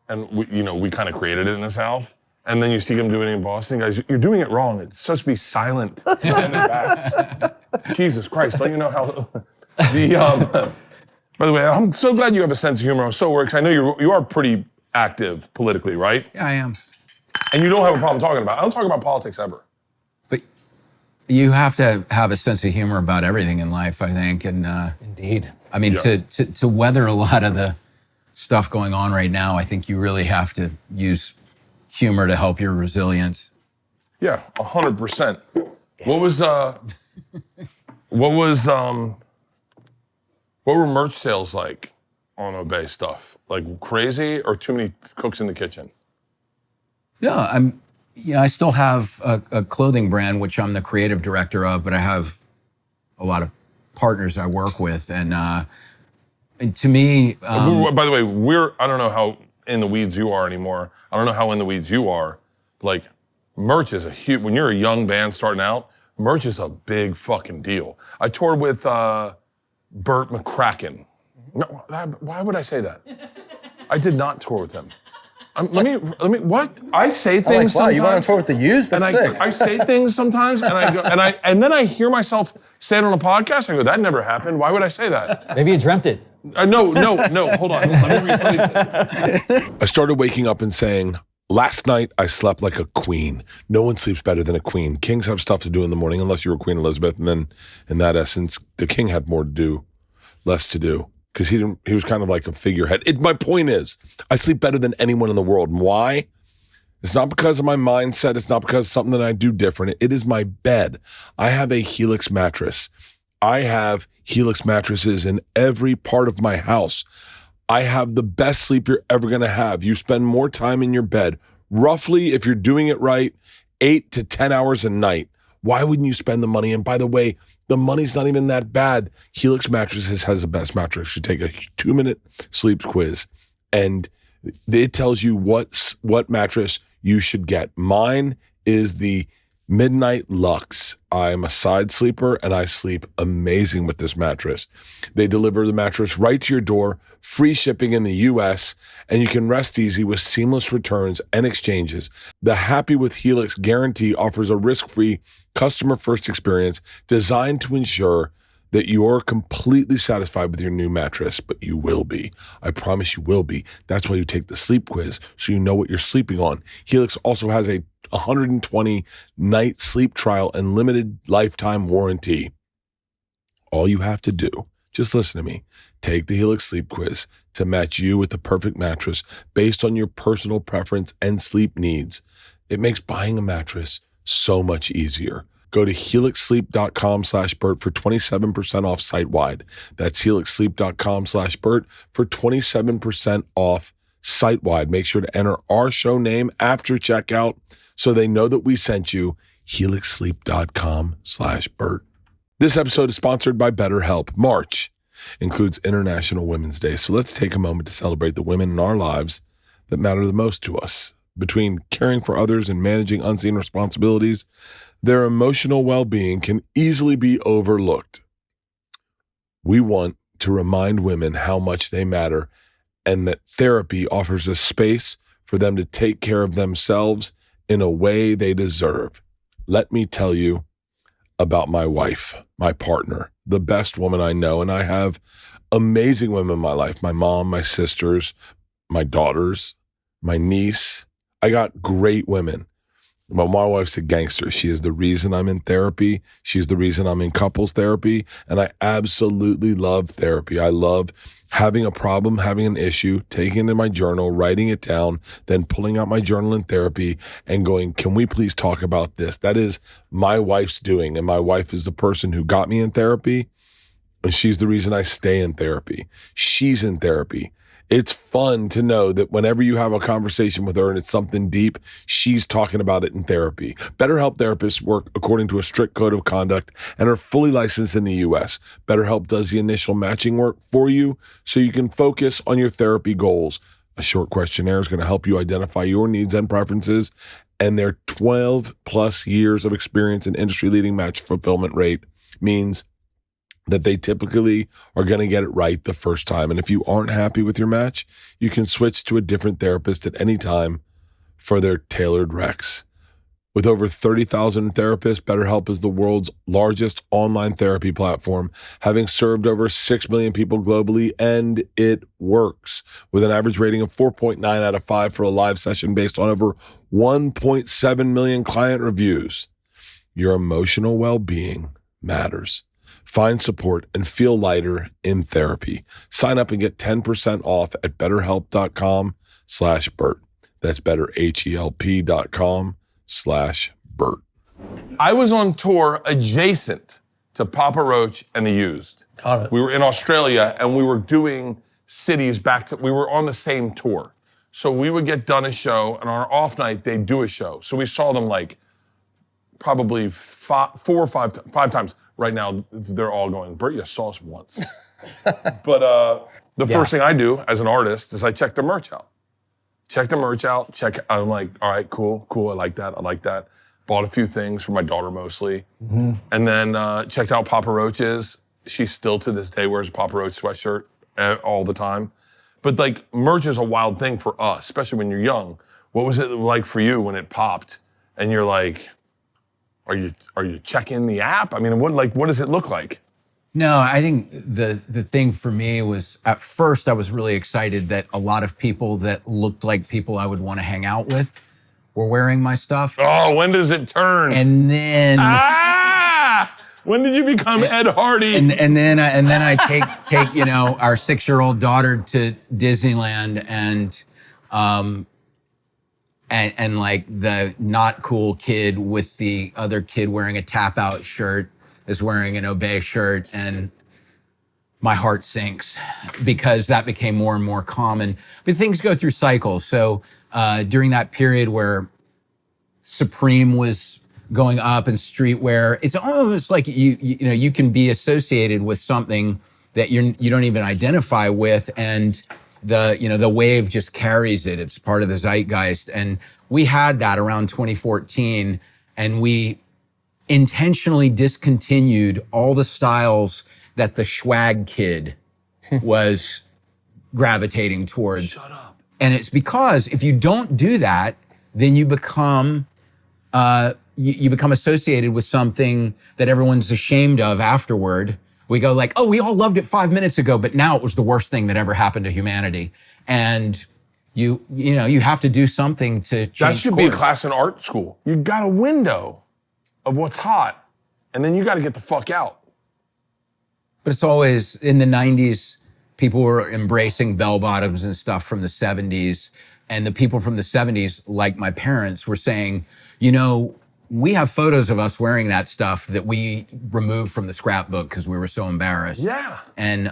and we kind of created it in the South, and then you see them doing it in Boston. Guys, you're doing it wrong. It's supposed to be silent. Jesus Christ! Don't you know how the? By the way, I'm so glad you have a sense of humor. I'm so worried 'cause I know you are pretty active politically, right? Yeah, I am. And you don't have a problem talking about it. I don't talk about politics ever. But you have to have a sense of humor about everything in life, I think. And Indeed. I mean, Yeah. to weather a lot of the stuff going on right now, I think you really have to use humor to help your resilience. Yeah, 100%. What were merch sales like on Obey stuff? Like crazy or too many cooks in the kitchen? Yeah, I still have a clothing brand, which I'm the creative director of, but I have a lot of partners I work with. And to me, By the way, I don't know how in the weeds you are anymore. I don't know how in the weeds you are. Like, merch is when you're a young band starting out, merch is a big fucking deal. I toured with Bert McCracken. No, why would I say that? I did not tour with him. Let me. What? I say things Wow, sometimes. you want to tour with the used? That's sick. I say things sometimes, and I go, and then I hear myself say it on a podcast. I go, that never happened. Why would I say that? Maybe you dreamt it. No. Hold on. Let me rephrase it. I started waking up and saying, last night I slept like a queen. No one sleeps better than a queen. Kings have stuff to do in the morning, unless you were Queen Elizabeth, and then in that essence, the king had more to do, less to do. Because he was kind of like a figurehead. My point is, I sleep better than anyone in the world. And why? It's not because of my mindset. It's not because of something that I do different. It is my bed. I have a Helix mattress. I have Helix mattresses in every part of my house. I have the best sleep you're ever going to have. You spend more time in your bed, roughly, if you're doing it right, 8 to 10 hours a night. Why wouldn't you spend the money? And by the way, the money's not even that bad. Helix Mattresses has the best mattress. You take a 2-minute sleep quiz, and it tells you what mattress you should get. Mine is the Midnight Lux. I'm a side sleeper, and I sleep amazing with this mattress. They deliver the mattress right to your door, free shipping in the U.S., and you can rest easy with seamless returns and exchanges. The Happy with Helix guarantee offers a risk-free, customer-first experience designed to ensure that you're completely satisfied with your new mattress, but you will be. I promise you will be. That's why you take the sleep quiz, so you know what you're sleeping on. Helix also has a 120-night sleep trial and limited lifetime warranty. All you have to do, just listen to me, take the Helix sleep quiz to match you with the perfect mattress based on your personal preference and sleep needs. It makes buying a mattress so much easier. Go to helixsleep.com/Bert for 27% off site-wide. That's helixsleep.com/Bert for 27% off site-wide. Make sure to enter our show name after checkout so they know that we sent you. helixsleep.com/Bert. This episode is sponsored by BetterHelp. March includes International Women's Day, so let's take a moment to celebrate the women in our lives that matter the most to us. Between caring for others and managing unseen responsibilities, their emotional well-being can easily be overlooked. We want to remind women how much they matter and that therapy offers a space for them to take care of themselves in a way they deserve. Let me tell you about my wife, my partner, the best woman I know, and I have amazing women in my life, my mom, my sisters, my daughters, my niece. I got great women. But my wife's a gangster. She is the reason I'm in therapy. She's the reason I'm in couples therapy. And I absolutely love therapy. I love having a problem, having an issue, taking it in my journal, writing it down, then pulling out my journal in therapy and going, can we please talk about this? That is my wife's doing. And my wife is the person who got me in therapy. And she's the reason I stay in therapy. She's in therapy. It's fun to know that whenever you have a conversation with her and it's something deep, she's talking about it in therapy. BetterHelp therapists work according to a strict code of conduct and are fully licensed in the U.S. BetterHelp does the initial matching work for you so you can focus on your therapy goals. A short questionnaire is going to help you identify your needs and preferences, and their 12 plus years of experience in industry-leading match fulfillment rate means that they typically are going to get it right the first time. And if you aren't happy with your match, you can switch to a different therapist at any time for their tailored recs. With over 30,000 therapists, BetterHelp is the world's largest online therapy platform, having served over 6 million people globally, and it works. With an average rating of 4.9 out of 5 for a live session based on over 1.7 million client reviews. Your emotional well-being matters. Find support and feel lighter in therapy. Sign up and get 10% off at betterhelp.com/Bert. That's betterhelp.com/Bert. I was on tour adjacent to Papa Roach and the Used. Got it. We were in Australia and we were doing cities we were on the same tour. So we would get done a show and on our off night, they'd do a show. So we saw them like probably 5 times. Right now, they're all going, Bert, you saw us once. But the first thing I do as an artist is I check the merch out. I'm like, all right, cool. I like that. Bought a few things for my daughter mostly. Mm-hmm. And then checked out Papa Roach's. She still to this day wears a Papa Roach sweatshirt all the time. But like merch is a wild thing for us, especially when you're young. What was it like for you when it popped and you're like, are you checking the app? I mean, what does it look like? No, I think the thing for me was, at first I was really excited that a lot of people that looked like people I would want to hang out with were wearing my stuff. Oh, when does it turn? And then when did you become Ed Hardy? And then I take our 6-year-old daughter to Disneyland and like the not cool kid with the other kid wearing a tap out shirt is wearing an Obey shirt, and my heart sinks because that became more and more common. But things go through cycles. So during that period where Supreme was going up and streetwear, it's almost like you can be associated with something that you don't even identify with, and the wave just carries it. It's part of the zeitgeist. And we had that around 2014, and we intentionally discontinued all the styles that the swag kid was gravitating towards. Shut up. And it's because if you don't do that, then you become you become associated with something that everyone's ashamed of afterward. We go like, oh, we all loved it 5 minutes ago, but now it was the worst thing that ever happened to humanity. And you have to do something to change That should be a course. class in art school. You got a window of what's hot, and then you got to get the fuck out. But it's always, in the 90s, people were embracing bell bottoms and stuff from the 70s. And the people from the 70s, like my parents, were saying, we have photos of us wearing that stuff that we removed from the scrapbook because we were so embarrassed. Yeah. And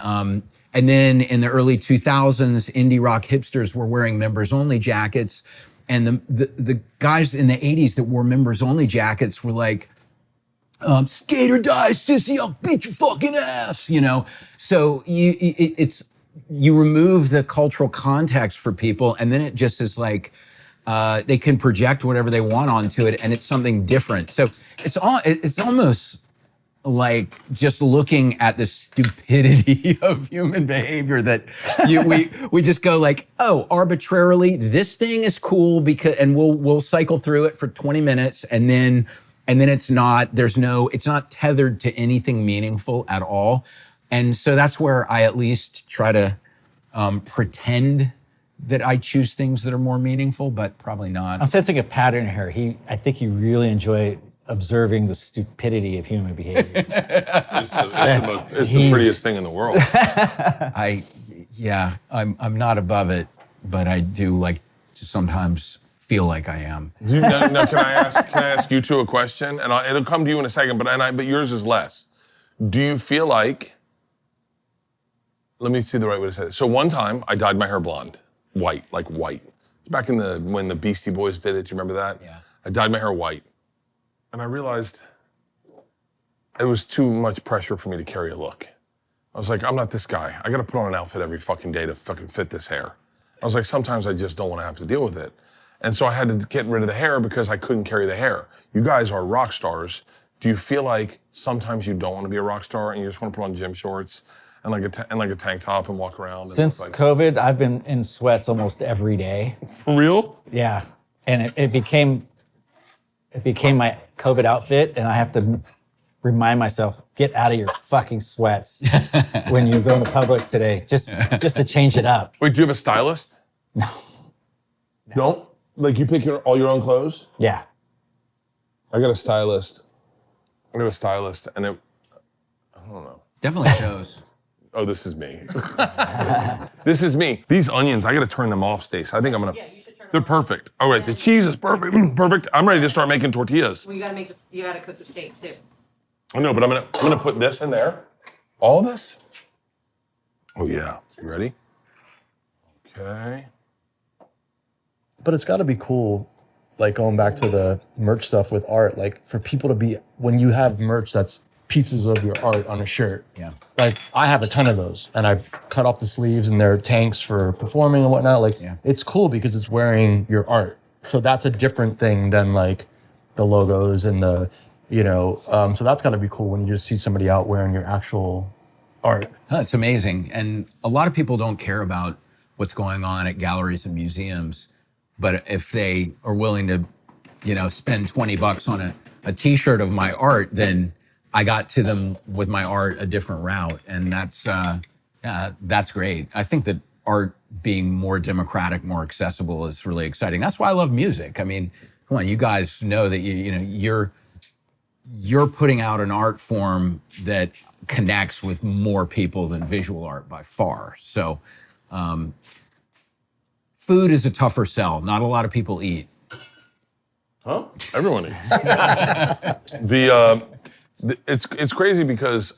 then in the early 2000s, indie rock hipsters were wearing members only jackets. And the guys in the 80s that wore members only jackets were like, skate or die, sissy, I'll beat your fucking ass, So you remove the cultural context for people, and then it just is like, they can project whatever they want onto it, and it's something different. So it's almost like just looking at the stupidity of human behavior that we just go like, oh, arbitrarily, this thing is cool and we'll cycle through it for 20 minutes, and then it's not tethered to anything meaningful at all. And so that's where I at least try to pretend that I choose things that are more meaningful, but probably not. I'm sensing a pattern here. I think you really enjoy observing the stupidity of human behavior. It's the prettiest thing in the world. I'm not above it, but I do like to sometimes feel like I am. Now, can I ask you two a question? And it'll come to you in a second, but yours is less. Do you feel like, let me see the right way to say this. So one time I dyed my hair blonde, white, like white. Back when the Beastie Boys did it, do you remember that? Yeah. I dyed my hair white. And I realized it was too much pressure for me to carry a look. I was like, I'm not this guy. I gotta put on an outfit every fucking day to fucking fit this hair. I was like, sometimes I just don't wanna have to deal with it. And so I had to get rid of the hair because I couldn't carry the hair. You guys are rock stars. Do you feel like sometimes you don't wanna be a rock star and you just wanna put on gym shorts and like a tank top and walk around? Since COVID, I've been in sweats almost every day. For real? Yeah, and it became my COVID outfit, and I have to remind myself, get out of your fucking sweats when you go into public today, just to change it up. Wait, do you have a stylist? No. Don't? Like you pick all your own clothes? Yeah. I got a stylist. And I don't know. Definitely shows. Oh, this is me. This is me. These onions, I gotta turn them off, Stace. I think I'm gonna. Yeah, you should turn They're them off. perfect. All right, the cheese is perfect. Perfect. I'm ready to start making tortillas. Well, you gotta make this. You gotta cook the steak too. I know, but I'm gonna put this in there. All this. Oh yeah. You ready? Okay. But it's got to be cool, like going back to the merch stuff with art, like for people to be, when you have merch that's pieces of your art on a shirt. Yeah. Like I have a ton of those, and I cut off the sleeves and they're tanks for performing and whatnot. Like it's cool because it's wearing your art. So that's a different thing than like the logos and the, so that's got to be cool when you just see somebody out wearing your actual art. It's amazing. And a lot of people don't care about what's going on at galleries and museums. But if they are willing to, spend $20 on a t-shirt of my art, then I got to them with my art a different route. And that's great. I think that art being more democratic, more accessible is really exciting. That's why I love music. I mean, come on, you guys know that you're putting out an art form that connects with more people than visual art by far. So, food is a tougher sell. Not a lot of people eat. Huh? Everyone eats. It's crazy because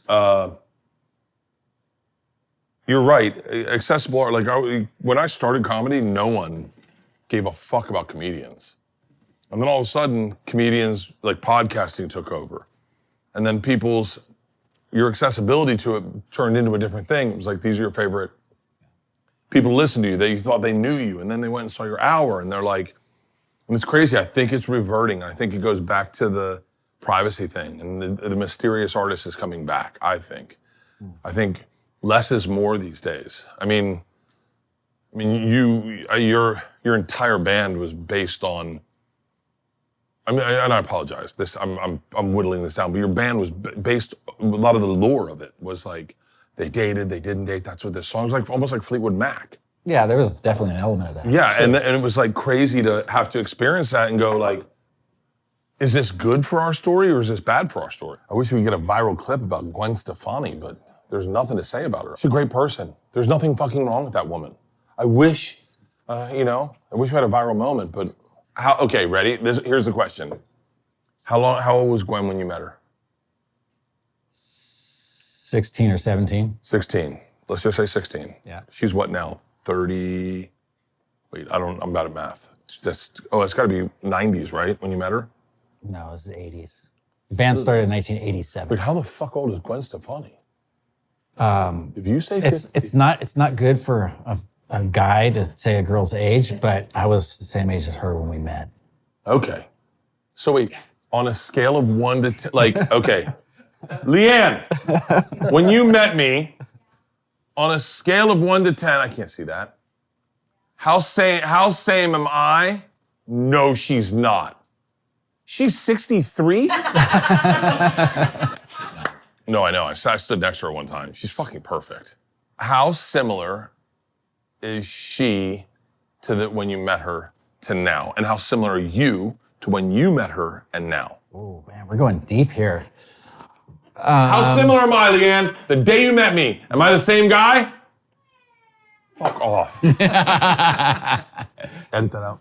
you're right. Accessible art. Like when I started comedy, no one gave a fuck about comedians. And then all of a sudden, comedians, like podcasting took over. And then your accessibility to it turned into a different thing. It was like, these are your favorite people to listen to you. They thought they knew you. And then they went and saw your hour and they're like, and it's crazy. I think it's reverting. I think it goes back to the privacy thing and the mysterious artist is coming back, I think. I think less is more these days. I mean, your entire band was based on, and I apologize. I'm whittling this down, but your band was based. A lot of the lore of it was like they dated, they didn't date. That's what this song was like, almost like Fleetwood Mac. Yeah, there was definitely an element of that. Yeah, and it was like crazy to have to experience that and go like, is this good for our story or is this bad for our story? I wish we could get a viral clip about Gwen Stefani, but there's nothing to say about her. She's a great person. There's nothing fucking wrong with that woman. I wish, I wish we had a viral moment, but okay, ready? Here's the question. How old was Gwen when you met her? 16 or 17. 16. Let's just say 16. Yeah. She's what now? 30. Wait, I'm bad at math. It's got to be 90s, right? When you met her? No, it was the 80s. The band started in 1987. Wait, how the fuck old is Gwen Stefani? If you say 50. It's not good for a guy to say a girl's age, but I was the same age as her when we met. Okay. So wait, on a scale of 1 to 10, like, okay. Leanne, when you met me, on a scale of 1 to 10, I can't see that. How same am I? No, she's not. She's 63? No, I know. I stood next to her one time. She's fucking perfect. How similar is she to when you met her to now? And how similar are you to when you met her and now? Oh, man, we're going deep here. How similar am I, Leanne? The day you met me, am I the same guy? Fuck off. Edit that out.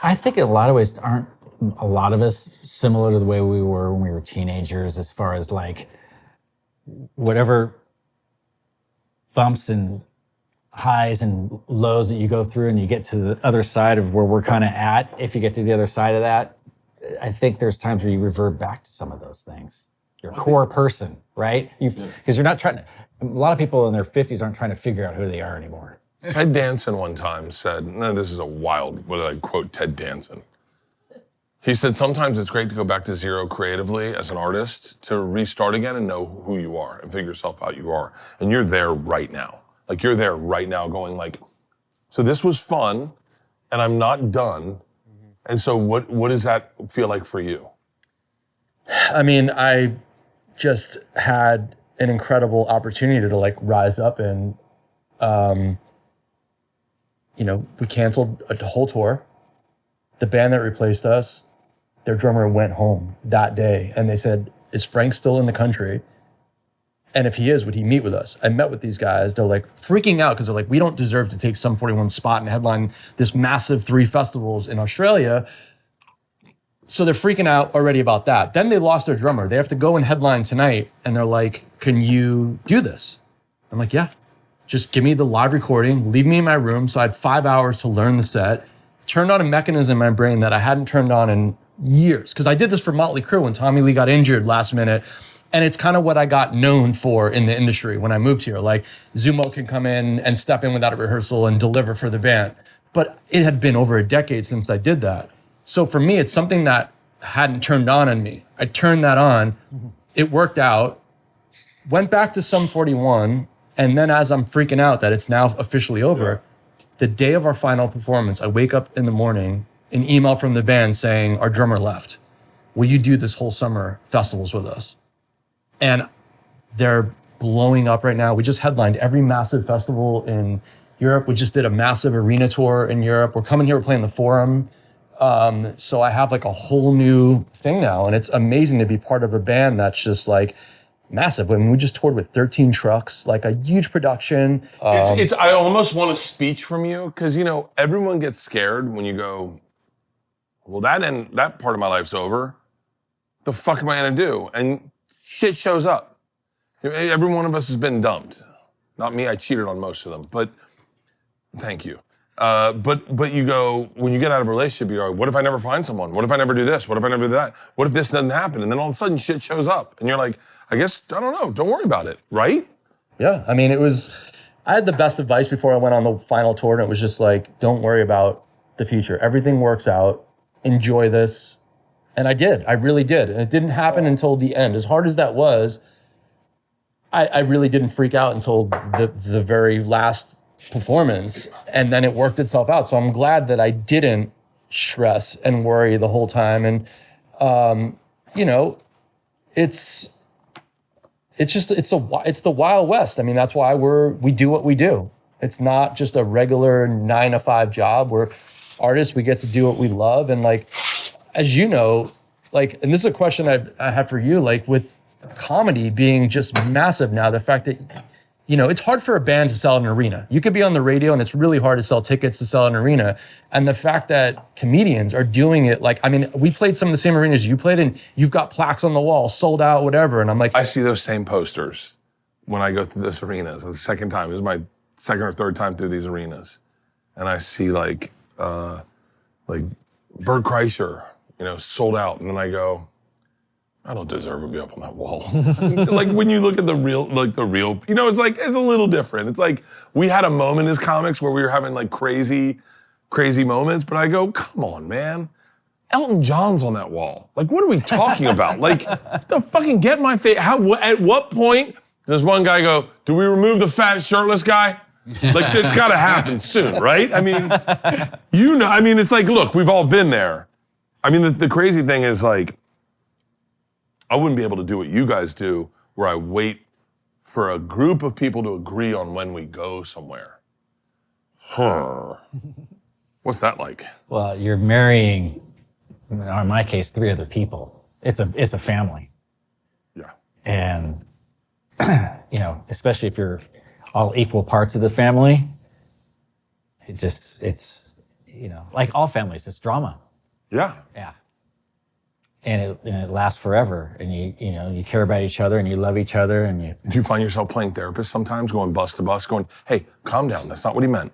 I think in a lot of ways aren't a lot of us similar to the way we were when we were teenagers, as far as like whatever bumps and highs and lows that you go through and you get to the other side of where we're kind of at. If you get to the other side of that, I think there's times where you revert back to some of those things. Your core person, right? Because you're not trying to, a lot of people in their 50s aren't trying to figure out who they are anymore. Ted Danson one time said, no, this is a wild, what did I quote Ted Danson? He said, sometimes it's great to go back to zero creatively as an artist, to restart again and know who you are and figure yourself out you are. And you're there right now. Like you're there right now going like, so this was fun and I'm not done. And so what does that feel like for you? I mean, I just had an incredible opportunity to like rise up and, we canceled a whole tour. The band that replaced us, their drummer went home that day and they said, is Frank still in the country? And if he is, would he meet with us? I met with these guys. They're like freaking out because they're like, we don't deserve to take Sum 41's spot and headline this massive 3 festivals in Australia. So they're freaking out already about that. Then they lost their drummer. They have to go and headline tonight. And they're like, can you do this? I'm like, yeah, just give me the live recording, leave me in my room. So I had 5 hours to learn the set, turned on a mechanism in my brain that I hadn't turned on in years. Because I did this for Motley Crue when Tommy Lee got injured last minute. And it's kind of what I got known for in the industry when I moved here. Like Zummo can come in and step in without a rehearsal and deliver for the band. But it had been over a decade since I did that. So for me, it's something that hadn't turned on in me. I turned that on. It worked out. Went back to Sum 41. And then as I'm freaking out that it's now officially over, the day of our final performance, I wake up in the morning, an email from the band saying, our drummer left. Will you do this whole summer festivals with us? And they're blowing up right now. We just headlined every massive festival in Europe. We just did a massive arena tour in Europe. We're coming here, we're playing the Forum. So I have like a whole new thing now. And it's amazing to be part of a band that's just like massive. I mean, we just toured with 13 trucks, like a huge production. I almost want a speech from you because, everyone gets scared when you go, well, that part of my life's over. The fuck am I going to do? And shit shows up. Every one of us has been dumped. Not me, I cheated on most of them, but thank you. But you go, when you get out of a relationship, you go, what if I never find someone? What if I never do this? What if I never do that? What if this doesn't happen? And then all of a sudden shit shows up. And you're like, I guess, I don't know, don't worry about it, right? Yeah, I mean, I had the best advice before I went on the final tour, and it was just like, don't worry about the future. Everything works out. Enjoy this. And I did. I really did. And it didn't happen until the end. As hard as that was, I really didn't freak out until the very last performance. And then it worked itself out. So I'm glad that I didn't stress and worry the whole time. And, it's the Wild West. I mean, that's why we do what we do. It's not just a regular 9-to-5 job. We're artists. We get to do what we love. And like, as you know, like, and this is a question I have for you, like with comedy being just massive now, the fact that, it's hard for a band to sell an arena. You could be on the radio and it's really hard to sell tickets to sell an arena. And the fact that comedians are doing it, like, I mean, we played some of the same arenas you played and you've got plaques on the wall, sold out, whatever. And I'm like, I see those same posters when I go through this arenas. The second time, this is my second or third time through these arenas. And I see like Bert Kreischer, sold out. And then I go, I don't deserve to be up on that wall. Like when you look at the real, it's like, it's a little different. It's like we had a moment as comics where we were having like crazy moments, but I go, come on, man. Elton John's on that wall. Like, what are we talking about? Like, the fucking get my face. At what point does one guy go, do we remove the fat shirtless guy? Like, it's gotta happen soon, right? I mean, it's like, look, we've all been there. I mean, the crazy thing is like, I wouldn't be able to do what you guys do, where I wait for a group of people to agree on when we go somewhere. What's that like? Well, you're marrying, in my case, 3 other people. It's a family. Yeah. And, especially if you're all equal parts of the family, it's like all families, it's drama. Yeah. Yeah. And it lasts forever, and you care about each other, and you love each other, and you. Do you find yourself playing therapist sometimes, going bus to bus, going, "Hey, calm down. That's not what he meant."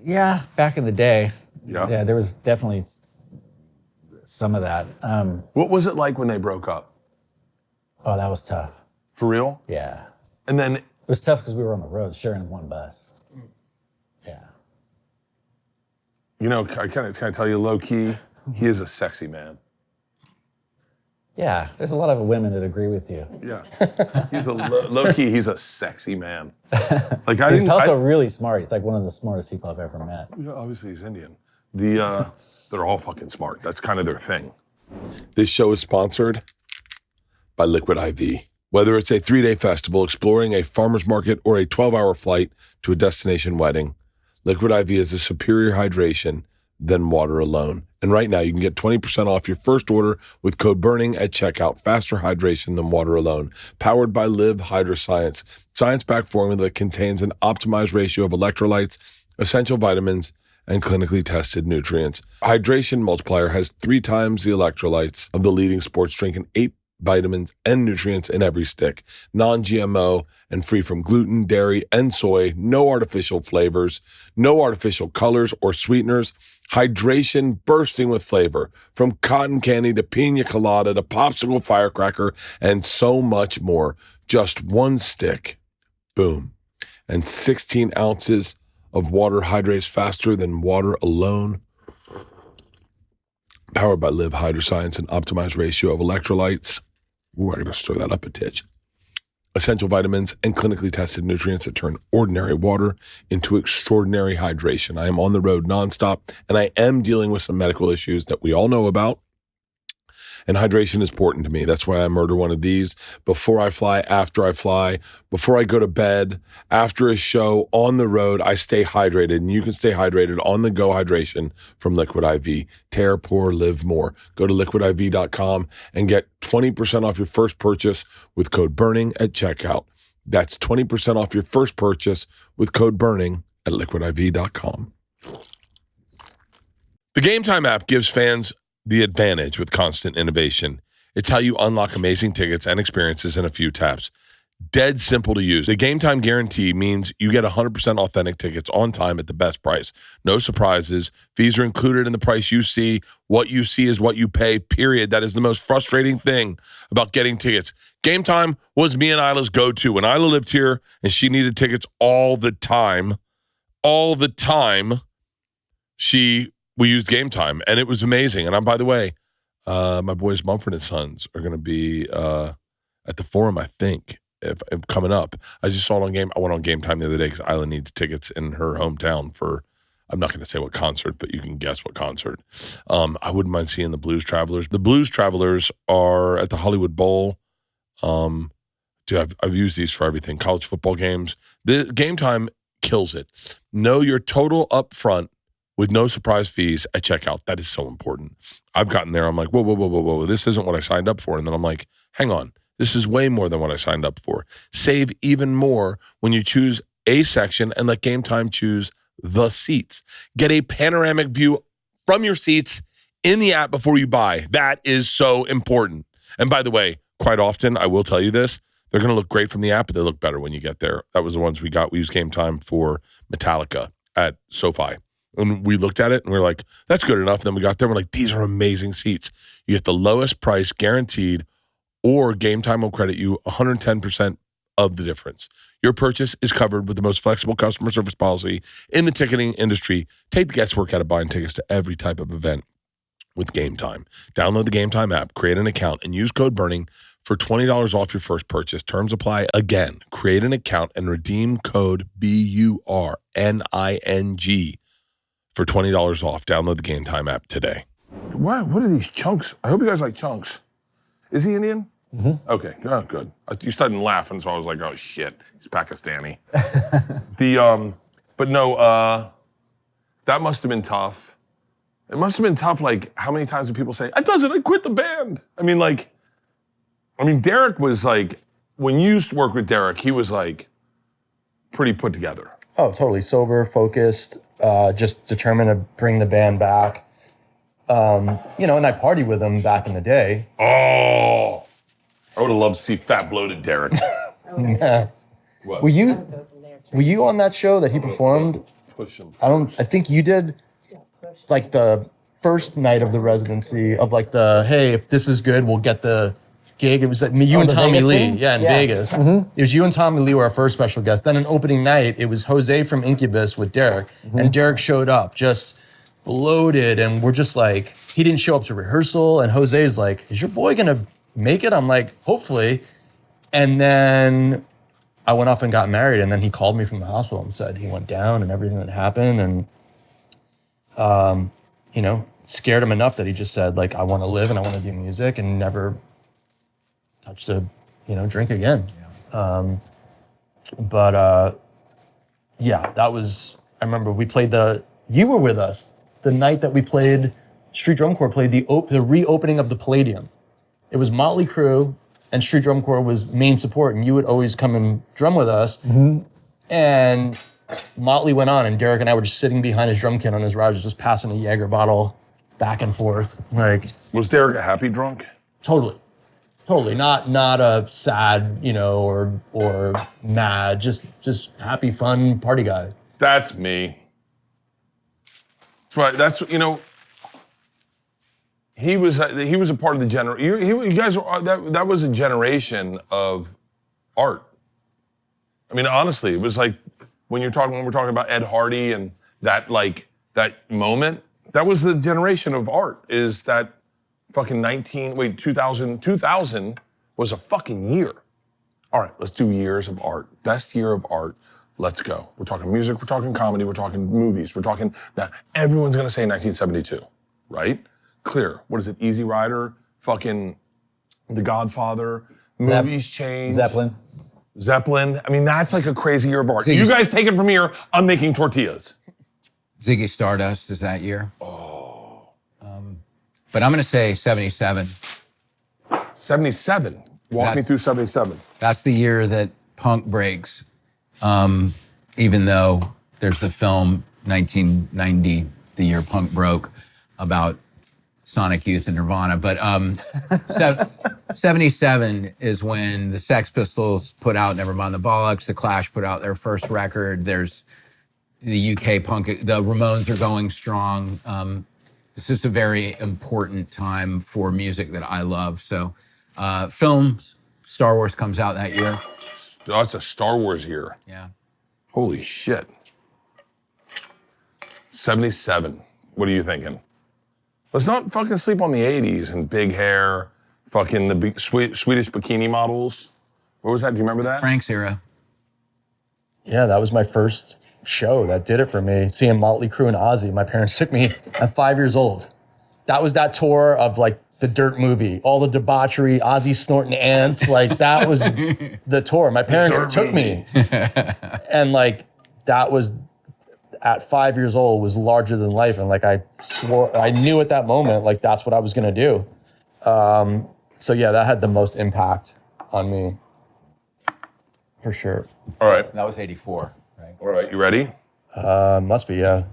Yeah, back in the day. Yeah. There was definitely some of that. What was it like when they broke up? Oh, that was tough. For real? Yeah, And then it was tough because we were on the road sharing one bus. Yeah. can I tell you low key, he is a sexy man. Yeah, there's a lot of women that agree with you. Yeah. He's a low key, he's a sexy man. Like He's also really smart. He's like one of the smartest people I've ever met. Obviously he's Indian. They're all fucking smart. That's kind of their thing. This show is sponsored by Liquid IV. Whether it's a 3-day festival, exploring a farmer's market, or a 12-hour flight to a destination wedding, Liquid IV is a superior hydration than water alone. And right now you can get 20% off your first order with code BURNING at checkout. Faster hydration than water alone. Powered by Live Hydroscience. Science-backed formula that contains an optimized ratio of electrolytes, essential vitamins, and clinically tested nutrients. Hydration Multiplier has 3 times the electrolytes of the leading sports drink and 8 vitamins and nutrients in every stick. Non-GMO and free from gluten, dairy, and soy. No artificial flavors, no artificial colors or sweeteners. Hydration bursting with flavor, from cotton candy to pina colada to popsicle firecracker and so much more. Just 1 stick. Boom. And 16 ounces of water hydrates faster than water alone. Powered by Live Hydroscience and optimized ratio of electrolytes. Ooh, I gotta stir that up a titch. Essential vitamins and clinically tested nutrients that turn ordinary water into extraordinary hydration. I am on the road nonstop, and I am dealing with some medical issues that we all know about. And hydration is important to me. That's why I murder one of these before I fly, after I fly, before I go to bed, after a show, on the road. I stay hydrated, and you can stay hydrated on the go hydration from Liquid IV. Tear, pour, live more. Go to liquidiv.com and get 20% off your first purchase with code BURNING at checkout. That's 20% off your first purchase with code BURNING at liquidiv.com. The Game Time app gives fans the advantage with constant innovation. It's how you unlock amazing tickets and experiences in a few taps. Dead simple to use. The Game Time Guarantee means you get 100% authentic tickets on time at the best price. No surprises. Fees are included in the price you see. What you see is what you pay, period. That is the most frustrating thing about getting tickets. Game Time was me and Isla's go-to. When Isla lived here and she needed tickets all the time, we used Game Time, and it was amazing. And by the way, my boys Mumford & Sons are going to be at the Forum, I think, if coming up. I just saw it on Game. I went on Game Time the other day because Isla needs tickets in her hometown for, I'm not going to say what concert, but you can guess what concert. I wouldn't mind seeing the Blues Travelers. The Blues Travelers are at the Hollywood Bowl. Dude, I've used these for everything. College football games. The Game Time kills it. Know your total upfront with no surprise fees at checkout. That is so important. I've gotten there. I'm like, whoa. This isn't what I signed up for. And then I'm like, hang on. This is way more than what I signed up for. Save even more when you choose a section and let Game Time choose the seats. Get a panoramic view from your seats in the app before you buy. That is so important. And by the way, quite often, I will tell you this, they're going to look great from the app, but they look better when you get there. That was the ones we got. We used Game Time for Metallica at SoFi. And we looked at it and we were like, that's good enough. And then we got there and we're like, these are amazing seats. You get the lowest price guaranteed, or Game Time will credit you 110% of the difference. Your purchase is covered with the most flexible customer service policy in the ticketing industry. Take the guesswork out of buying tickets to every type of event with Game Time. Download the Game Time app, create an account, and use code BURNING for $20 off your first purchase. Terms apply. Again, create an account and redeem code BURNING for $20 off. Download the Game Time app today. What are these chunks? I hope you guys like chunks. Is he Indian? Mm-hmm. Okay, oh, good. You started laughing, so I was like, oh shit, he's Pakistani. But no, that must have been tough. It must have been tough, like, how many times did people say, I quit the band? I mean, Derek was like, when you used to work with Derek, he was like, pretty put together. Oh, totally sober, focused, just determined to bring the band back. And I partied with him back in the day. Oh, I would have loved to see fat bloated Derek. Yeah. What? Were you on that show that he performed? Push him. I think you did, like, the first night of the residency of, like, hey, if this is good, we'll get the gig. It was like you and Tommy Lee. Yeah, in Vegas. Mm-hmm. It was you and Tommy Lee were our first special guest. Then an opening night, it was Jose from Incubus with Derek. Mm-hmm. And Derek showed up just bloated, and we're just like, he didn't show up to rehearsal, and Jose's like, is your boy gonna make it? I'm like, hopefully. And then I went off and got married, and then he called me from the hospital and said he went down and everything that happened, and scared him enough that he just said, like, I want to live and I want to do music, and never touched a drink again. Yeah. That was, I remember we played you were with us the night that we played, Street Drum Corps played the reopening of the Palladium. It was Motley Crue, and Street Drum Corps was main support, and you would always come and drum with us. Mm-hmm. And Motley went on, and Derek and I were just sitting behind his drum kit on his ride, just passing a Jaeger bottle back and forth. Like, was Derek a happy drunk? Totally, not a sad, or mad, just happy, fun party guy. That's me. Right. That's he was a part of the generation. You guys were, that was a generation of art. I mean, honestly, it was like when we're talking about Ed Hardy and that moment. That was the generation of art. Is that fucking 2000 was a fucking year. All right, let's do years of art. Best year of art. Let's go. We're talking music, we're talking comedy, we're talking movies, now everyone's gonna say 1972, right? Clear. What is it? Easy Rider, fucking The Godfather, movies change. Zeppelin. I mean, that's like a crazy year of art. You guys take it from here, I'm making tortillas. Ziggy Stardust is that year. Oh. But I'm gonna say 77. 77. Walk me through 77. That's the year that punk breaks. Even though there's the film 1990, the year punk broke, about Sonic Youth and Nirvana. But 77 is when the Sex Pistols put out Nevermind the Bollocks, the Clash put out their first record. There's the UK punk, the Ramones are going strong. This is a very important time for music that I love. So films, Star Wars comes out that year. Oh, it's a Star Wars year. Yeah. Holy shit. 77. What are you thinking? Let's not fucking sleep on the 80s and big hair, fucking the big, Swedish bikini models. What was that? Do you remember that? Frank's era. Yeah, that was my first show that did it for me. Seeing Motley Crue and Ozzy. My parents took me at 5 years old. That was that tour of like the Dirt movie, all the debauchery, Ozzy snorting ants. Like that was the tour. My parents took me. And like that was at 5 years old was larger than life. And like I swore, I knew at that moment, like that's what I was gonna do. So yeah, that had the most impact on me. For sure. All right. That was 84, right? All right. You ready? Must be, yeah.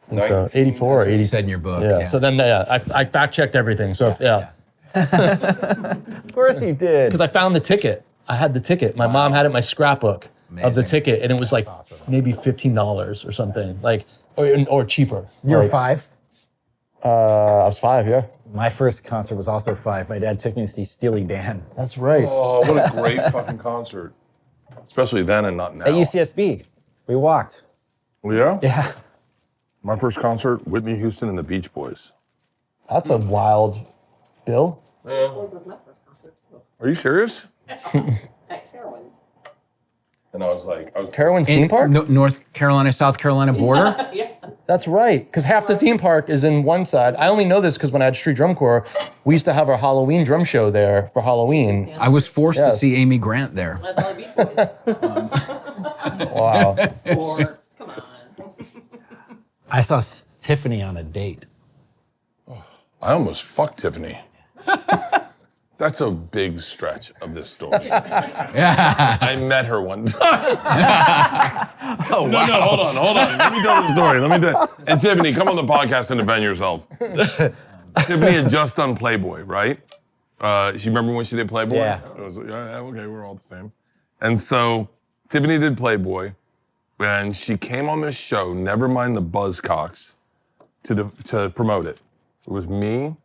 I think so 84 or 80. You said in your book. Yeah. So then, I fact checked everything. So yeah. Of course he did. Because I found the ticket. I had the ticket. My mom had it in my scrapbook of the Amazing. ticket, and it was like maybe $15 or something, like or cheaper. You were Like, 5? I was 5, yeah. My first concert was also 5. My dad took me to see Steely Dan That's right. Oh, what a great fucking concert. Especially then and not now. at UCSB. We walked. Yeah? Yeah. My first concert, Whitney Houston and the Beach Boys. That's a wild bill. This was my first concert too. Are you serious? At Carowinds. And I was like, Carowinds theme park? North Carolina, South Carolina border? Yeah. That's right, because half the theme park is in one side. I only know this because when I had Street Drum Corps, we used to have our Halloween drum show there for Halloween. I was forced to Yes. see Amy Grant there. That's all the Beach Boys. Wow. Forced. Come on. I saw Tiffany on a date. I almost fucked Tiffany. That's a big stretch of this story. I met her one time. Oh, No, hold on. Let me tell the story. And Tiffany, come on the podcast and defend yourself. Tiffany had just done Playboy, right? She remember when she did Playboy? Yeah. It was, yeah, okay, we're all the same. And so Tiffany did Playboy, and she came on this show, Nevermind the Buzzcocks, to promote it. It was me,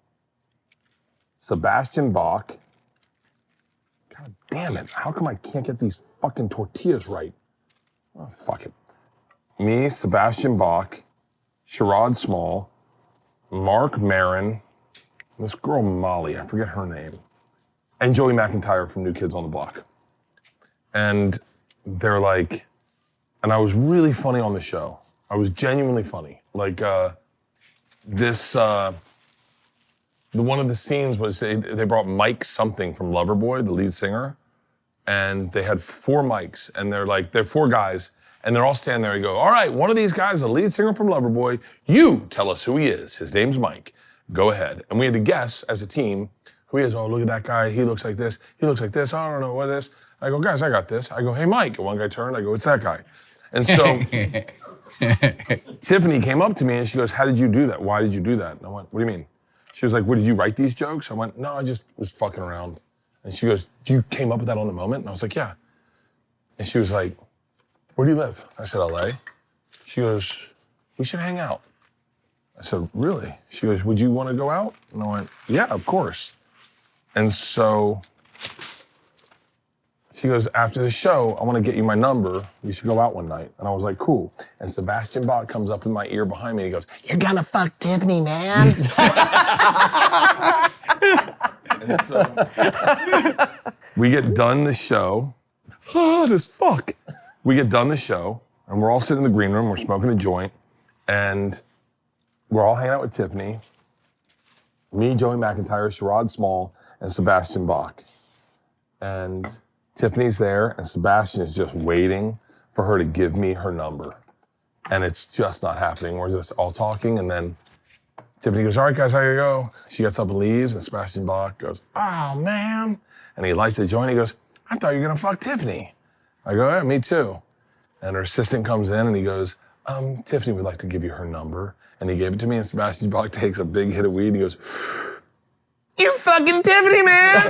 Sebastian Bach. God damn it. How come I can't get these fucking tortillas right? Oh, fuck it. Me, Sebastian Bach, Sherrod Small, Mark Maron, this girl Molly, I forget her name, and Joey McIntyre from New Kids on the Block. And they're like, and I was really funny on the show. I was genuinely funny. Like one of the scenes was they brought Mike something from Loverboy, the lead singer, and they had 4 mics, and they're 4 guys, and they're all standing there. You go, all right, one of these guys, the lead singer from Loverboy, you tell us who he is. His name's Mike. Go ahead. And we had to guess as a team who he is. Oh, look at that guy. He looks like this. He looks like this. I don't know what it is. I go, guys, I got this. I go, hey, Mike. And one guy turned. I go, it's that guy. And so Tiffany came up to me and she goes, how did you do that? Why did you do that? And I went, what do you mean? She was like, what, did you write these jokes? I went, no, I just was fucking around. And she goes, you came up with that on the moment? And I was like, yeah. And she was like, where do you live? I said, LA. She goes, we should hang out. I said, really? She goes, would you want to go out? And I went, yeah, of course. And so she goes, after the show, I want to get you my number. We should go out one night. And I was like, cool. And Sebastian Bach comes up in my ear behind me and he goes, you're gonna fuck Tiffany, man. And so we get done the show. Hot as fuck. We get done the show and we're all sitting in the green room. We're smoking a joint and we're all hanging out with Tiffany. Me, Joey McIntyre, Sherrod Small, and Sebastian Bach. And Tiffany's there, and Sebastian is just waiting for her to give me her number. And it's just not happening. We're just all talking, and then Tiffany goes, all right, guys, how you go? She gets up and leaves, and Sebastian Bach goes, oh, man. And he lights a joint, he goes, I thought you were gonna fuck Tiffany. I go, yeah, me too. And her assistant comes in, and he goes, Tiffany would like to give you her number. And he gave it to me, and Sebastian Bach takes a big hit of weed, and he goes, "You're fucking Tiffany, man!"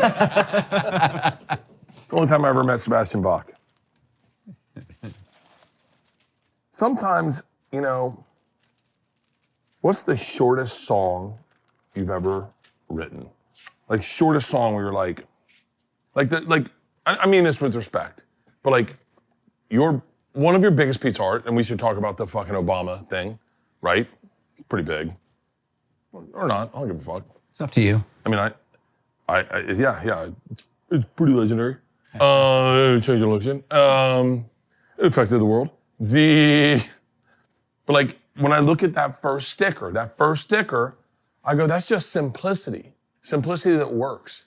The only time I ever met Sebastian Bach. Sometimes, you know, what's the shortest song you've ever written? Like, shortest song where you're like I mean this with respect, but like, one of your biggest piece of art, and we should talk about the fucking Obama thing, right? Pretty big. Or not, I don't give a fuck. It's up to you. I mean, yeah, it's pretty legendary. It changed the election. It affected the world. But like, when I look at that first sticker, I go, that's just simplicity. Simplicity that works.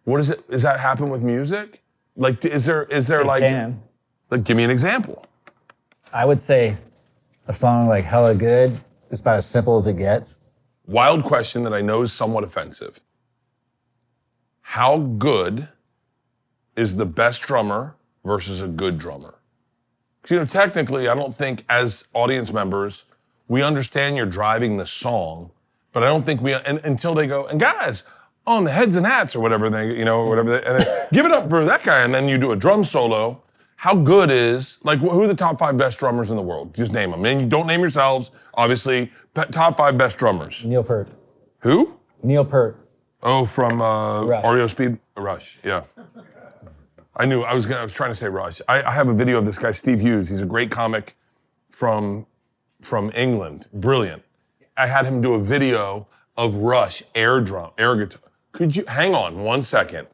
What is it? Does that happen with music? Like, is there like, Can. like, give me an example. I would say a song like Hella Good is about as simple as it gets. Wild question that I know is somewhat offensive. How good is the best drummer versus a good drummer? Because, you know, technically, I don't think as audience members, we understand you're driving the song, but I don't think until they go, and guys, on the heads and hats or whatever they, you know, whatever, and then give it up for that guy, and then you do a drum solo. How good is, like, who are the top 5 best drummers in the world? Just name them. And you don't name yourselves, obviously. Top 5 best drummers. Neil Peart. Who? Neil Peart. Oh, from Rush. REO Speed? Rush, yeah. I was trying to say Rush. I have a video of this guy, Steve Hughes. He's a great comic from England. Brilliant. I had him do a video of Rush air guitar. Could you, hang on 1 second.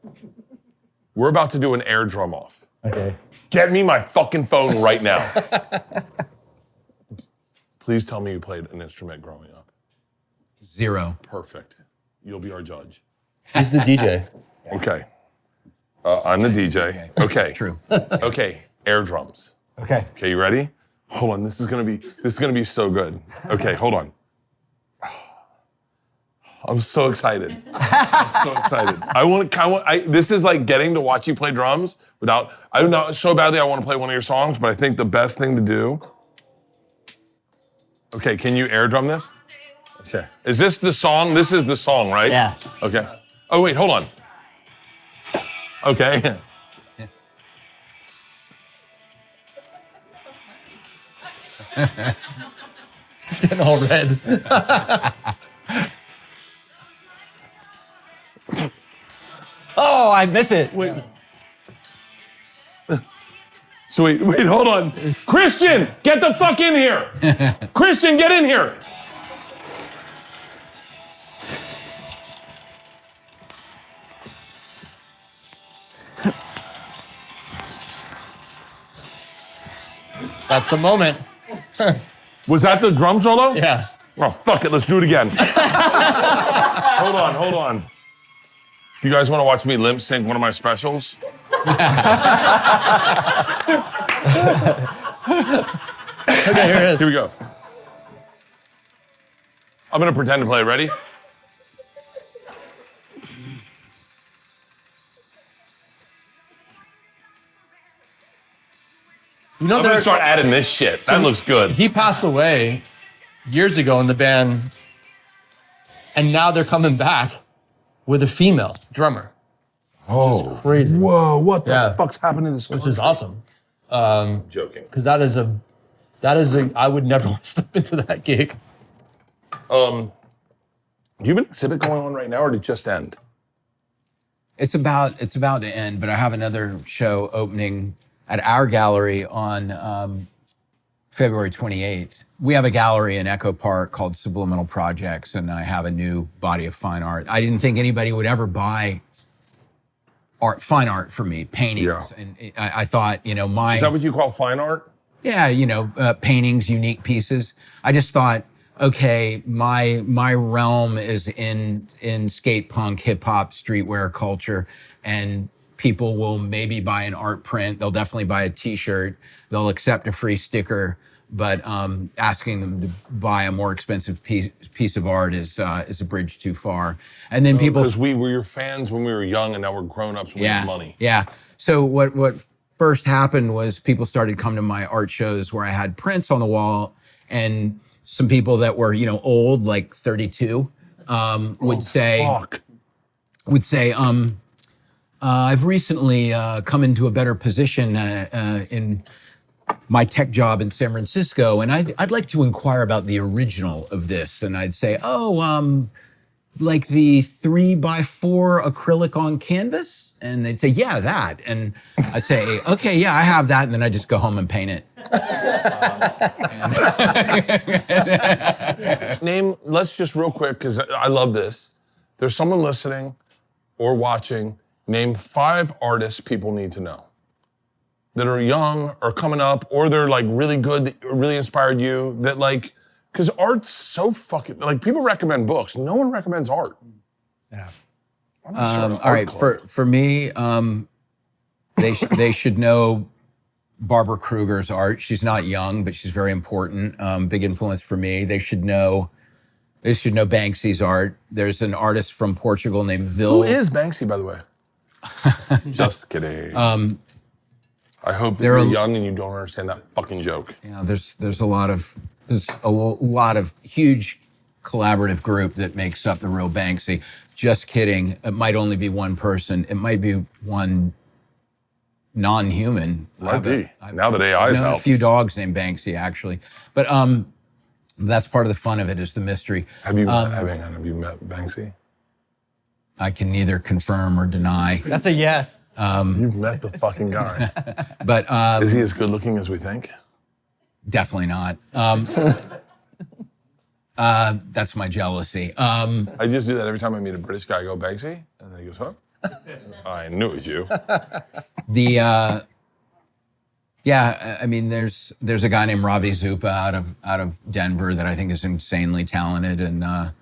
We're about to do an air drum off. Okay. Get me my fucking phone right now. Please tell me you played an instrument growing up. 0. Perfect. You'll be our judge. He's the DJ. Okay. I'm the DJ. Okay. True. Okay. Air drums. Okay. Okay, you ready? Hold on. This is gonna be so good. Okay, hold on. I'm so excited. I'm so excited. This is like getting to watch you play drums without. I don't know so badly. I want to play one of your songs, but I think the best thing to do. Okay, can you air drum this? Okay. Is this the song? This is the song, right? Yeah. Okay. Oh wait, hold on. Okay. He's getting all red. Oh, I miss it. Wait. So wait, hold on. Christian, get the fuck in here. Christian, get in here. That's the moment. Was that the drum solo? Yeah. Oh, fuck it, let's do it again. Hold on. You guys want to watch me limp sync one of my specials? Okay, here it is. Here we go. I'm gonna pretend to play. Ready? You know, I'm gonna start adding this shit. That looks good. He passed away years ago in the band, and now they're coming back with a female drummer. Oh, Crazy. whoa! What the Yeah. fuck's happening to this? Which is awesome. Joking. Because that is a, I would never step into that gig. Do you have an exhibit going on right now, or did it just end? It's about to end, but I have another show opening at our gallery on February 28th. We have a gallery in Echo Park called Subliminal Projects, and I have a new body of fine art. I didn't think anybody would ever buy fine art for me, paintings. Yeah. And I thought, Is that what you call fine art? Yeah, paintings, unique pieces. I just thought, okay, my realm is in skate punk, hip hop, streetwear culture, and people will maybe buy an art print. They'll definitely buy a T-shirt. They'll accept a free sticker, but asking them to buy a more expensive piece of art is a bridge too far. And then people, Because we were your fans when we were young, and now we're grown-ups with money. Yeah. So what first happened was people started coming to my art shows where I had prints on the wall, And some people that were, old, like 32, would say, I've recently come into a better position in my tech job in San Francisco, and I'd like to inquire about the original of this. And I'd say, like the 3x4 acrylic on canvas? And they'd say, yeah, that. And I'd say, okay, yeah, I have that. And then I just go home and paint it. Let's just real quick, because I love this. There's someone listening or watching. Name 5 artists people need to know that are young or coming up, or they're like really good, that really inspired you, that like, because art's so fucking, like people recommend books. No one recommends art. Yeah. All right, for me, they should know Barbara Kruger's art. She's not young, but she's very important. Big influence for me. They should know Banksy's art. There's an artist from Portugal named Vil. Who is Banksy, by the way? Just kidding. I hope that you're young and you don't understand that fucking joke. Yeah, there's a lot of huge collaborative group that makes up the real Banksy. Just kidding. It might only be one person. It might be one non-human. Might be. Now that AI's known out. A few dogs named Banksy, actually. But that's part of the fun of it, is the mystery. Have you met Banksy? I can neither confirm or deny. That's a yes. You've met the fucking guy. But is he as good looking as we think? Definitely not. That's my jealousy. I just do that every time I meet a British guy. I go, Banksy? And then he goes, huh? I knew it was you. I mean, there's a guy named Ravi Zupa out of Denver that I think is insanely talented, and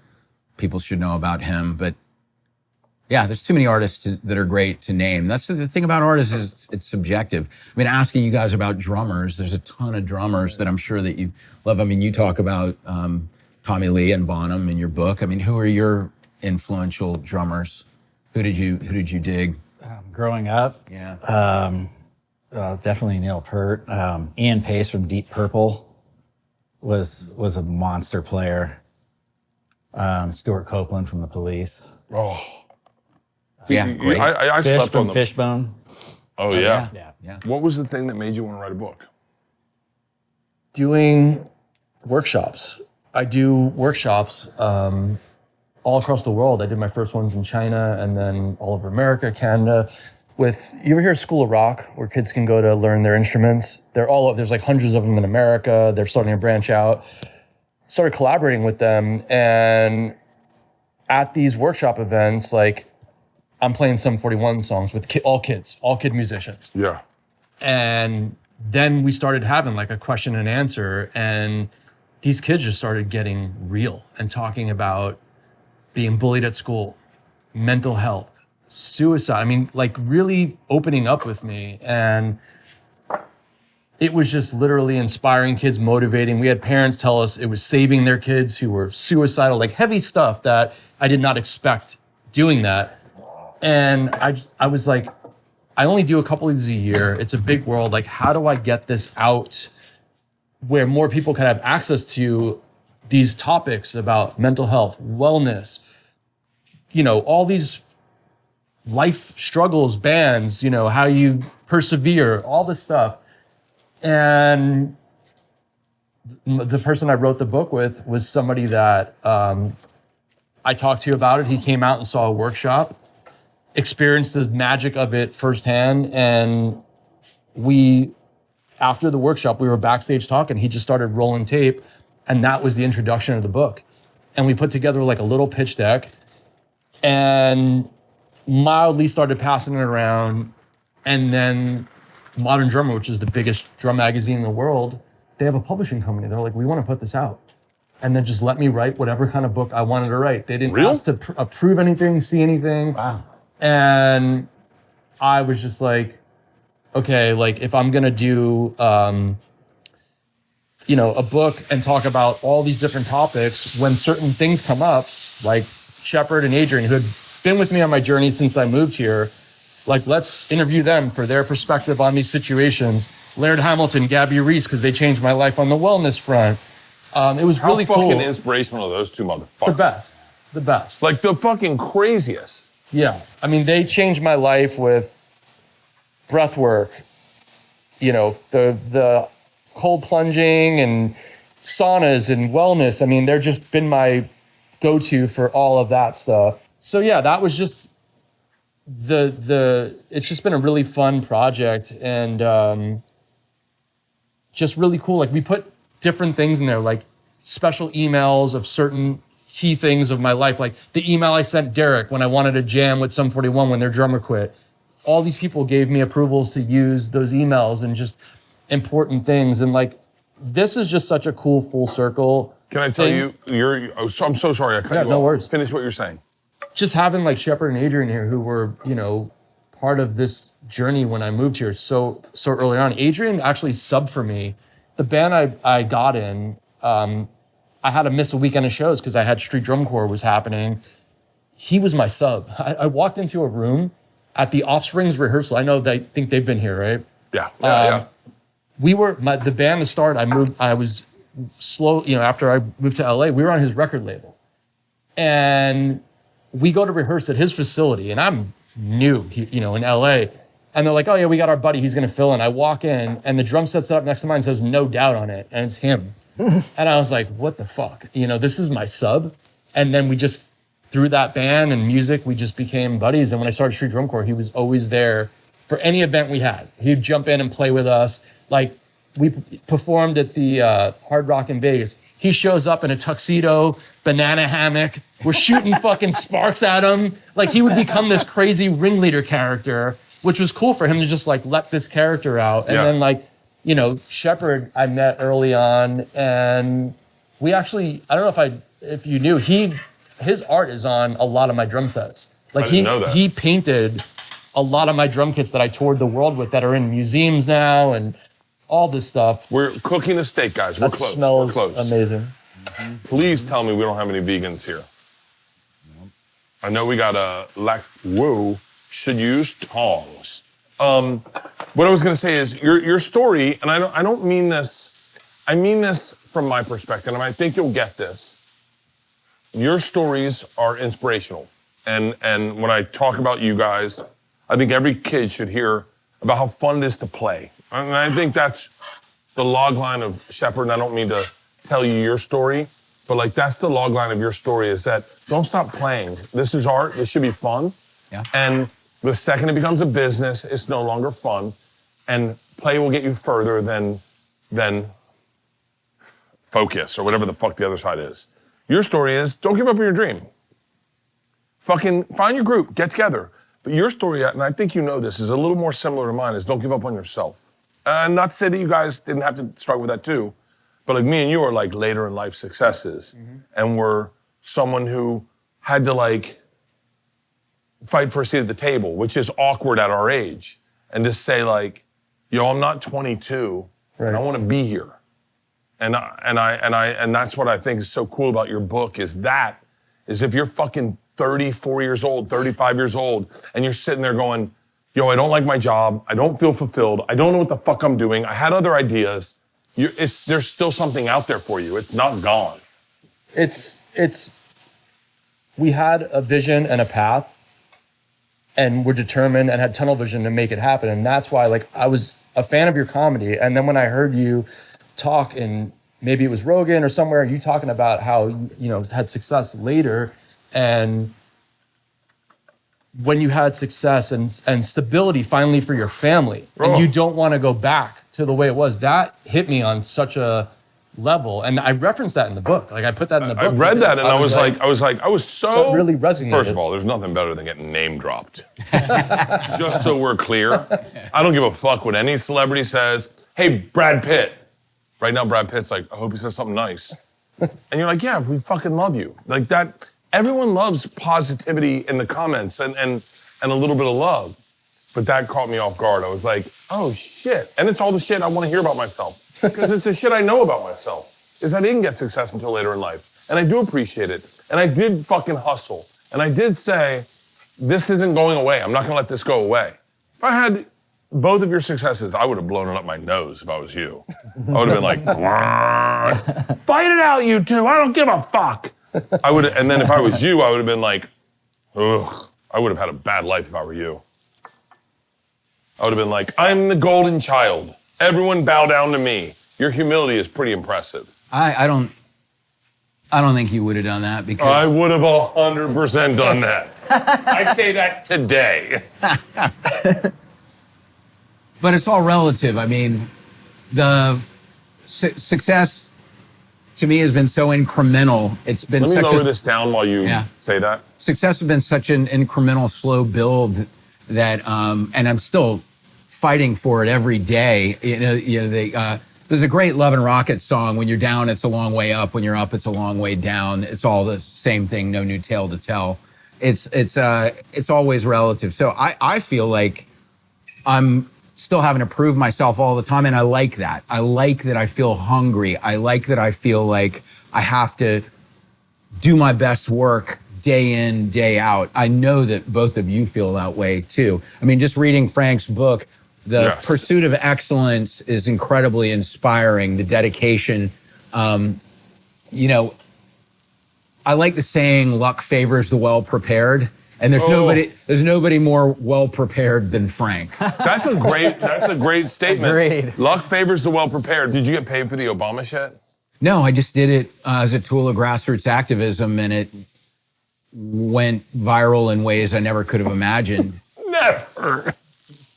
people should know about him. But yeah, there's too many artists that are great to name. That's the thing about artists, is it's subjective. I mean, asking you guys about drummers, there's a ton of drummers that I'm sure that you love. I mean, you talk about Tommy Lee and Bonham in your book. I mean, who are your influential drummers? Who did you dig? Growing up, definitely Neil Peart. Ian Pace from Deep Purple was a monster player. Stuart Copeland from The Police. Oh. Yeah, great. I Fish slept on from the... Fishbone. Oh, yeah. Yeah. What was the thing that made you want to write a book? Doing workshops. I do workshops all across the world. I did my first ones in China, and then all over America, Canada. You ever hear of School of Rock, where kids can go to learn their instruments? There's like hundreds of them in America. They're starting to branch out. Started collaborating with them, and at these workshop events, like, I'm playing Sum 41 songs with all kid musicians. Yeah. And then we started having like a question and answer, and these kids just started getting real and talking about being bullied at school, mental health, suicide. I mean, like really opening up with me. And it was just literally inspiring kids, motivating. We had parents tell us it was saving their kids who were suicidal, like heavy stuff that I did not expect doing that. And I was like, I only do a couple of these a year. It's a big world. Like, how do I get this out where more people can have access to these topics about mental health, wellness, all these life struggles, bands, how you persevere, all this stuff. And the person I wrote the book with was somebody that I talked to about it. He came out and saw a workshop, experienced the magic of it firsthand. And after the workshop, we were backstage talking. He just started rolling tape, and that was the introduction of the book. And we put together like a little pitch deck and mildly started passing it around. And then Modern Drummer, which is the biggest drum magazine in the world, they have a publishing company. They're like, we want to put this out. And then just let me write whatever kind of book I wanted to write. They didn't ask to approve anything, see anything. Wow. And I was just like, okay, like if I'm gonna do, a book and talk about all these different topics, when certain things come up, like Shepard and Adrian, who had been with me on my journey since I moved here, like let's interview them for their perspective on these situations. Laird Hamilton, Gabby Reese, because they changed my life on the wellness front. It was How really fucking cool. inspirational are those two The motherfuckers? the best. Like the fucking craziest. Yeah, I mean, they changed my life with breath work, you know, the cold plunging and saunas and wellness. I mean, they're just been my go-to for all of that stuff. So yeah, that was just it's just been a really fun project and just really cool. Like we put different things in there, like special emails of certain key things of my life, like the email I sent Derek when I wanted to jam with Sum 41 when their drummer quit. All these people gave me approvals to use those emails and just important things. And like, this is just such a cool full circle. Can I tell thing. you, I'm so sorry I cut Yeah, you no off. worries. Finish what you're saying. Just having like Shepard and Adrian here, who were, you know, part of this journey when I moved here so early on. Adrian actually subbed for me. The band I got in, I had to miss a weekend of shows because I had Street Drum Corps was happening. He was my sub. I walked into a room at the Offspring's rehearsal. I know they think they've been here, right? Yeah. We were the band to start. I was slow, you know, after I moved to LA, we were on his record label. And we go to rehearse at his facility, and I'm new, you know, in LA. And they're like, oh yeah, we got our buddy, he's gonna fill in. I walk in, and the drum set set up next to mine says No Doubt on it, and it's him. And I was like, what the fuck? You know, this is my sub. And then we just, through that band and music, we just became buddies. And when I started Street Drum Corps, he was always there for any event we had. He'd jump in and play with us. Like, we performed at the Hard Rock in Vegas. He shows up in a tuxedo, banana hammock. We're shooting fucking sparks at him. Like, he would become this crazy ringleader character, which was cool for him to just like let this character out. And then like, you know, Shepard I met early on, and we actually, I don't know if you knew, his art is on a lot of my drum sets. Like I didn't know that. he painted a lot of my drum kits that I toured the world with that are in museums now and all this stuff. We're cooking a steak, guys. We're That close. smells We're close. amazing. Please tell me we don't have any vegans here. I know we got whoa, should use tongs. What I was gonna say is your story, and I don't mean this, I mean this from my perspective, and I think you'll get this. Your stories are inspirational. And when I talk about you guys, I think every kid should hear about how fun it is to play. And I think that's the log line of Shepard, and I don't mean to tell you your story, but like that's the log line of your story is that don't stop playing. This is art, this should be fun. Yeah. And the second it becomes a business, it's no longer fun. And play will get you further than focus or whatever the fuck the other side is. Your story is don't give up on your dream. Fucking find your group, get together. But your story, and I think you know this, is a little more similar to mine, is don't give up on yourself. Not to say that you guys didn't have to struggle with that too, but like me and you are like later in life successes. And we're someone who had to like fight for a seat at the table, which is awkward at our age. And just say like, yo, I'm not 22, and I want to be here. And that's what I think is so cool about your book is if you're fucking 34 years old, 35 years old, and you're sitting there going, yo, I don't like my job, I don't feel fulfilled, I don't know what the fuck I'm doing, I had other ideas, there's still something out there for you, it's not gone. We had a vision and a path, and we're determined and had tunnel vision to make it happen. And that's why, like, I was a fan of your comedy. And then when I heard you talk, and maybe it was Rogan or somewhere, you talking about how, you know, had success later. And when you had success and stability finally for your family, and you don't want to go back to the way it was, that hit me on such a level. And I referenced that in the book. Like I put that in the book. I read that and I was so that really resonated. First of all, there's nothing better than getting name dropped. Just so we're clear, I don't give a fuck what any celebrity says. Hey, Brad Pitt. Right now, Brad Pitt's like, I hope he says something nice. And you're like, yeah, we fucking love you. Like that, everyone loves positivity in the comments and a little bit of love. But that caught me off guard. I was like, oh shit. And it's all the shit I want to hear about myself. Because it's the shit I know about myself. Is I didn't get success until later in life. And I do appreciate it. And I did fucking hustle. And I did say, this isn't going away. I'm not gonna let this go away. If I had both of your successes, I would have blown it up my nose if I was you. I would have been like, fight it out, you two. I don't give a fuck. And then if I was you, I would have been like, ugh. I would have had a bad life if I were you. I would have been like, I'm the golden child. Everyone bow down to me. Your humility is pretty impressive. I don't think you would have done that because I would have 100% done that. I'd say that today. But it's all relative. I mean, the success to me has been so incremental. It's been Let me such lower a this down while you say that. success has been such an incremental, slow build that, and I'm still fighting for it every day. There's a great Love and Rockets song. When you're down, it's a long way up. When you're up, it's a long way down. It's all the same thing. No new tale to tell. It's always relative. So I feel like I'm still having to prove myself all the time, and I like that. I like that I feel hungry. I like that I feel like I have to do my best work day in, day out. I know that both of you feel that way too. I mean, just reading Frank's book, the pursuit of excellence is incredibly inspiring. The dedication, I like the saying, luck favors the well-prepared. And there's nobody more well-prepared than Frank. That's a great statement. Agreed. Luck favors the well-prepared. Did you get paid for the Obama shit? No, I just did it as a tool of grassroots activism, and it went viral in ways I never could have imagined. Never.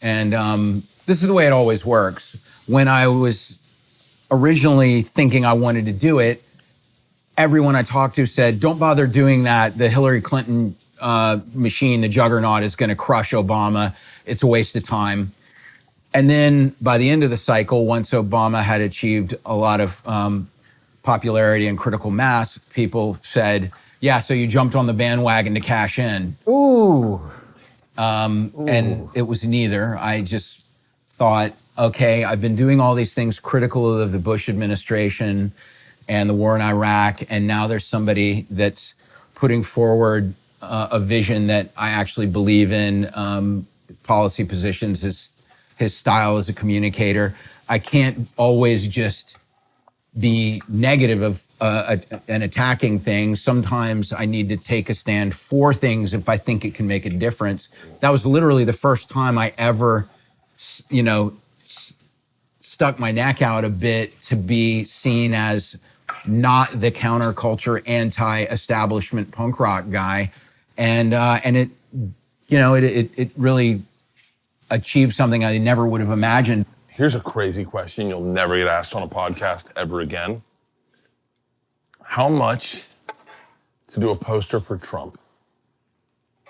And this is the way it always works. When I was originally thinking I wanted to do it, everyone I talked to said, don't bother doing that. The Hillary Clinton machine, the juggernaut, is going to crush Obama. It's a waste of time. And then by the end of the cycle, once Obama had achieved a lot of popularity and critical mass, people said, yeah, so you jumped on the bandwagon to cash in. Ooh. And it was neither. I just thought, okay, I've been doing all these things critical of the Bush administration and the war in Iraq, and now there's somebody that's putting forward a vision that I actually believe in, policy positions, his style as a communicator. I can't always just be negative of and attacking things. Sometimes I need to take a stand for things if I think it can make a difference. That was literally the first time I ever, stuck my neck out a bit to be seen as not the counterculture, anti-establishment punk rock guy, and it really achieved something I never would have imagined. Here's a crazy question you'll never get asked on a podcast ever again. How much to do a poster for Trump?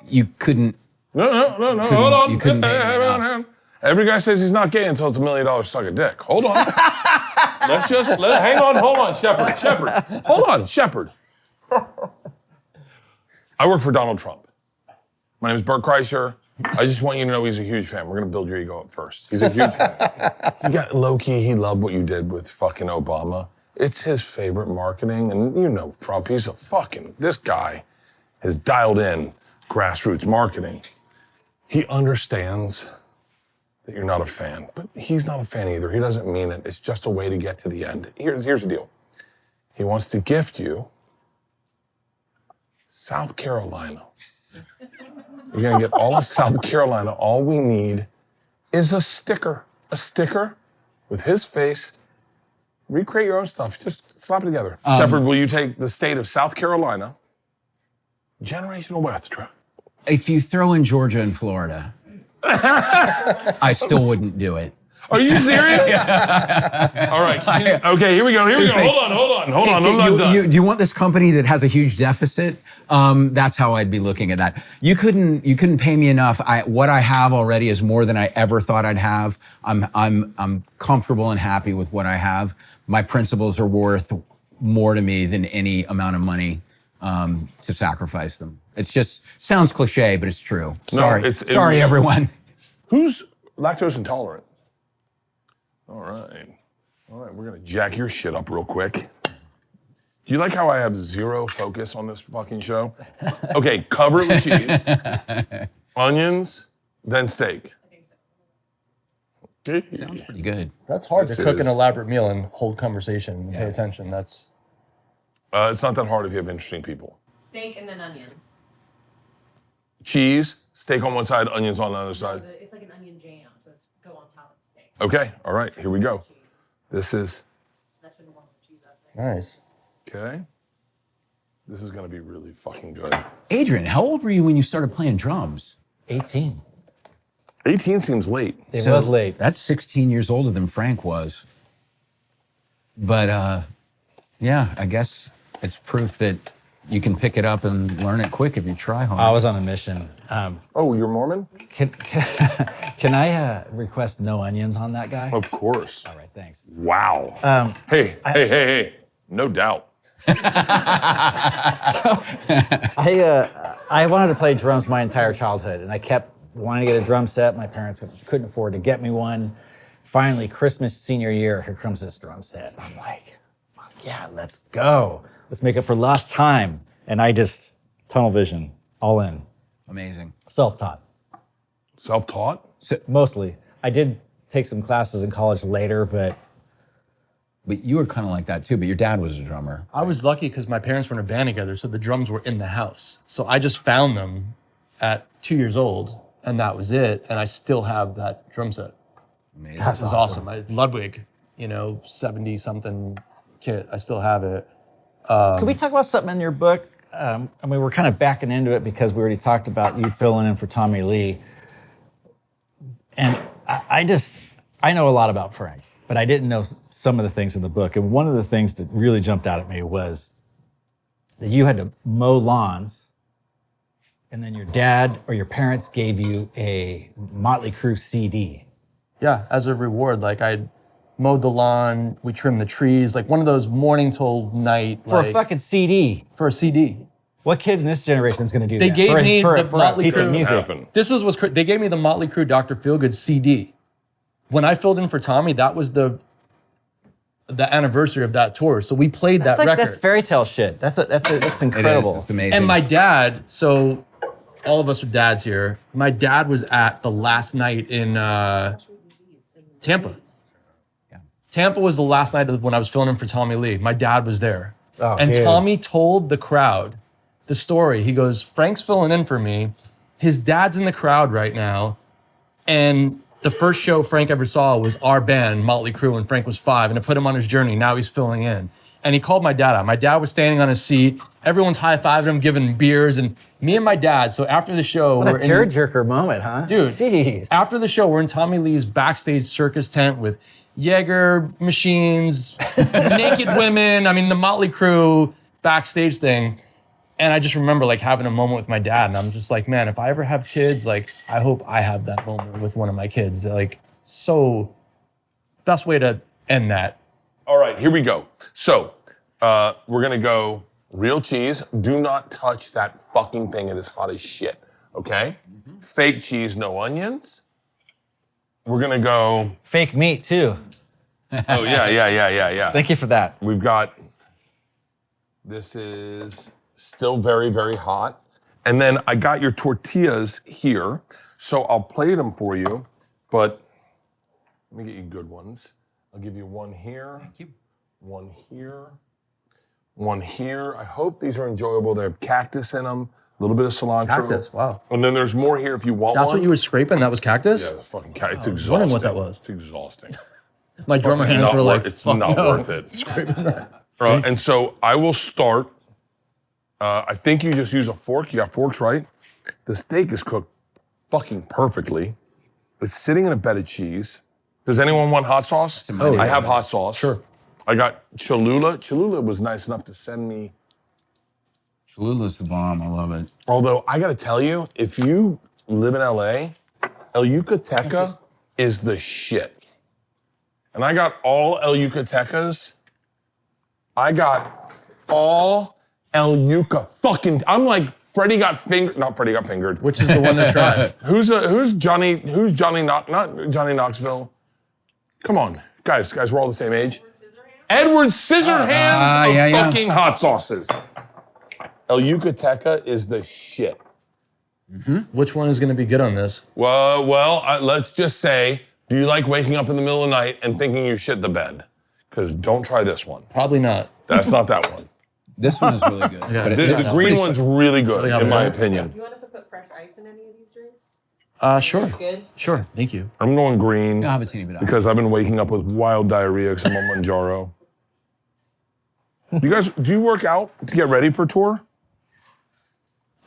You couldn't. No. Hold on. You couldn't make that up. Every guy says he's not gay until it's $1 million suck a dick. Hold on. Hang on. Hold on, Shepard. Hold on, Shepard. I work for Donald Trump. My name is Bert Kreischer. I just want you to know he's a huge fan. We're going to build your ego up first. He's a huge fan. You got low-key, he loved what you did with fucking Obama. It's his favorite marketing. And you know Trump, this guy has dialed in grassroots marketing. He understands that you're not a fan, but he's not a fan either. He doesn't mean it. It's just a way to get to the end. Here's the deal. He wants to gift you South Carolina. You're gonna get all of South Carolina. All we need is a sticker with his face. Recreate your own stuff. Just slap it together. Shepard, will you take the state of South Carolina? Generational wealth, Trey. If you throw in Georgia and Florida, I still wouldn't do it. Are you serious? All right. Okay, here we go. Hold on. I'm not done. Do you want this company that has a huge deficit? That's how I'd be looking at that. You couldn't pay me enough. What I have already is more than I ever thought I'd have. I'm comfortable and happy with what I have. My principles are worth more to me than any amount of money to sacrifice them. It's just sounds cliche, but it's true. Sorry, everyone. Who's lactose intolerant? All right, we're gonna jack your shit up real quick. Do you like how I have zero focus on this fucking show? Okay, cover it with cheese, onions, then steak. Sounds pretty good. That's hard This to cook an is- elaborate meal and hold conversation and pay attention. That's It's not that hard if you have interesting people. Steak and then onions. Cheese, steak on one side, onions on the other side. It's like an onion jam, so it's go on top of the steak. Okay, all right, here we go. This is, That should warm the cheese up there. nice. okay. This is gonna be really fucking good. Adrian, how old were you when you started playing drums? 18. 18 seems late. It was late. That's 16 years older than Frank was. But yeah, I guess it's proof that you can pick it up and learn it quick if you try hard. I was on a mission. Oh, you're Mormon? Can I request no onions on that guy? Of course. All right, thanks. Wow. Hey. No doubt. I wanted to play drums my entire childhood, and I kept wanting to get a drum set. My parents couldn't afford to get me one. Finally, Christmas senior year, here comes this drum set. I'm like, fuck yeah, let's go. Let's make up for lost time. And I just, tunnel vision, all in. Amazing. Self-taught, Self-taught? mostly. I did take some classes in college later, but But you were kind of like that too, but your dad was a drummer. I was lucky because my parents were in a band together, so the drums were in the house. So I just found them at 2 years old, and that was it. And I still have that drum set. Amazing. That was awesome. Ludwig, 70-something kit. I still have it. Could we talk about something in your book? We're kind of backing into it because we already talked about you filling in for Tommy Lee. And I know a lot about Frank, but I didn't know some of the things in the book. And one of the things that really jumped out at me was that you had to mow lawns, and then your dad or your parents gave you a Motley Crue CD. Yeah, as a reward, like I mowed the lawn, we trimmed the trees, like one of those morning till night, For like, a fucking CD. for a CD. What kid in this generation is going to do They that? gave me for the a Motley piece of Crue- music. Happen. This was what's they gave me the Motley Crue Dr. Feelgood CD. When I filled in for Tommy, that was the anniversary of that tour. So we played that record. That's fairy tale shit. That's incredible. It's amazing. And my dad, so all of us are dads here. My dad was at the last night in Tampa. Tampa was the last night when I was filling in for Tommy Lee. My dad was there. Oh, and dude. Tommy told the crowd the story. He goes, Frank's filling in for me. His dad's in the crowd right now. And the first show Frank ever saw was our band, Motley Crue, when Frank was 5. And it put him on his journey. Now he's filling in. And he called my dad out. My dad was standing on his seat. Everyone's high-fiving him, giving beers. And me and my dad, so after the show, What a we're in- tearjerker moment, huh? Dude, Jeez. after the show, we're in Tommy Lee's backstage circus tent with Jaeger machines, naked women. I mean, the Motley Crue backstage thing. And I just remember like having a moment with my dad, and I'm just like, man, if I ever have kids, like, I hope I have that moment with one of my kids. Like, so best way to end that. All right, here we go. So, we're gonna go real cheese. Do not touch that fucking thing. It is hot as shit, okay? Fake cheese, no onions. We're gonna go, Fake meat, too. oh yeah. Thank you for that. We've got, this is still very, very hot. And then I got your tortillas here. So I'll plate them for you, but let me get you good ones. I'll give you one here. Thank you. One here, one here. I hope these are enjoyable. They have cactus in them, a little bit of cilantro. Cactus, wow. And then there's more here if you want That's one. what you were scraping? That was cactus? Yeah, the fucking cactus. It's I was exhausting. wondering what that was. It's exhausting. My drummer hands Not were like, it's fuck not no. worth it. And so I will start. I think you just use a fork. You got forks, right? The steak is cooked fucking perfectly. It's sitting in a bed of cheese. Does anyone want hot sauce? Oh, I yeah. have hot sauce. Sure. I got Cholula. Cholula was nice enough to send me. Cholula's the bomb. I love it. Although I gotta tell you, if you live in LA, El Yucateca is the shit. And I got all El Yucatecas. I got all El Yuca fucking. I'm like Freddie got fingered. Not Freddie got fingered. Which is the one that tried? Who's Johnny? Who's Johnny? Not Johnny Knoxville. Come on, guys, we're all the same age. Edward Scissorhands of yeah. fucking hot sauces. El Yucateca is the shit. Which one is going to be good on this? Well, let's just say, Do you like waking up in the middle of the night and thinking you shit the bed? Because don't try this one. Probably not. That's not that one. This one is really good. Yeah. But The green one's really good, Really in my helpful. opinion. You want us to put fresh ice in any of these drinks? Sure. That's good. Sure. Thank you. I'm going green I'll have a teeny bit of because I've been waking up with wild diarrhea because I'm on Manjaro. You guys, do you work out to get ready for tour?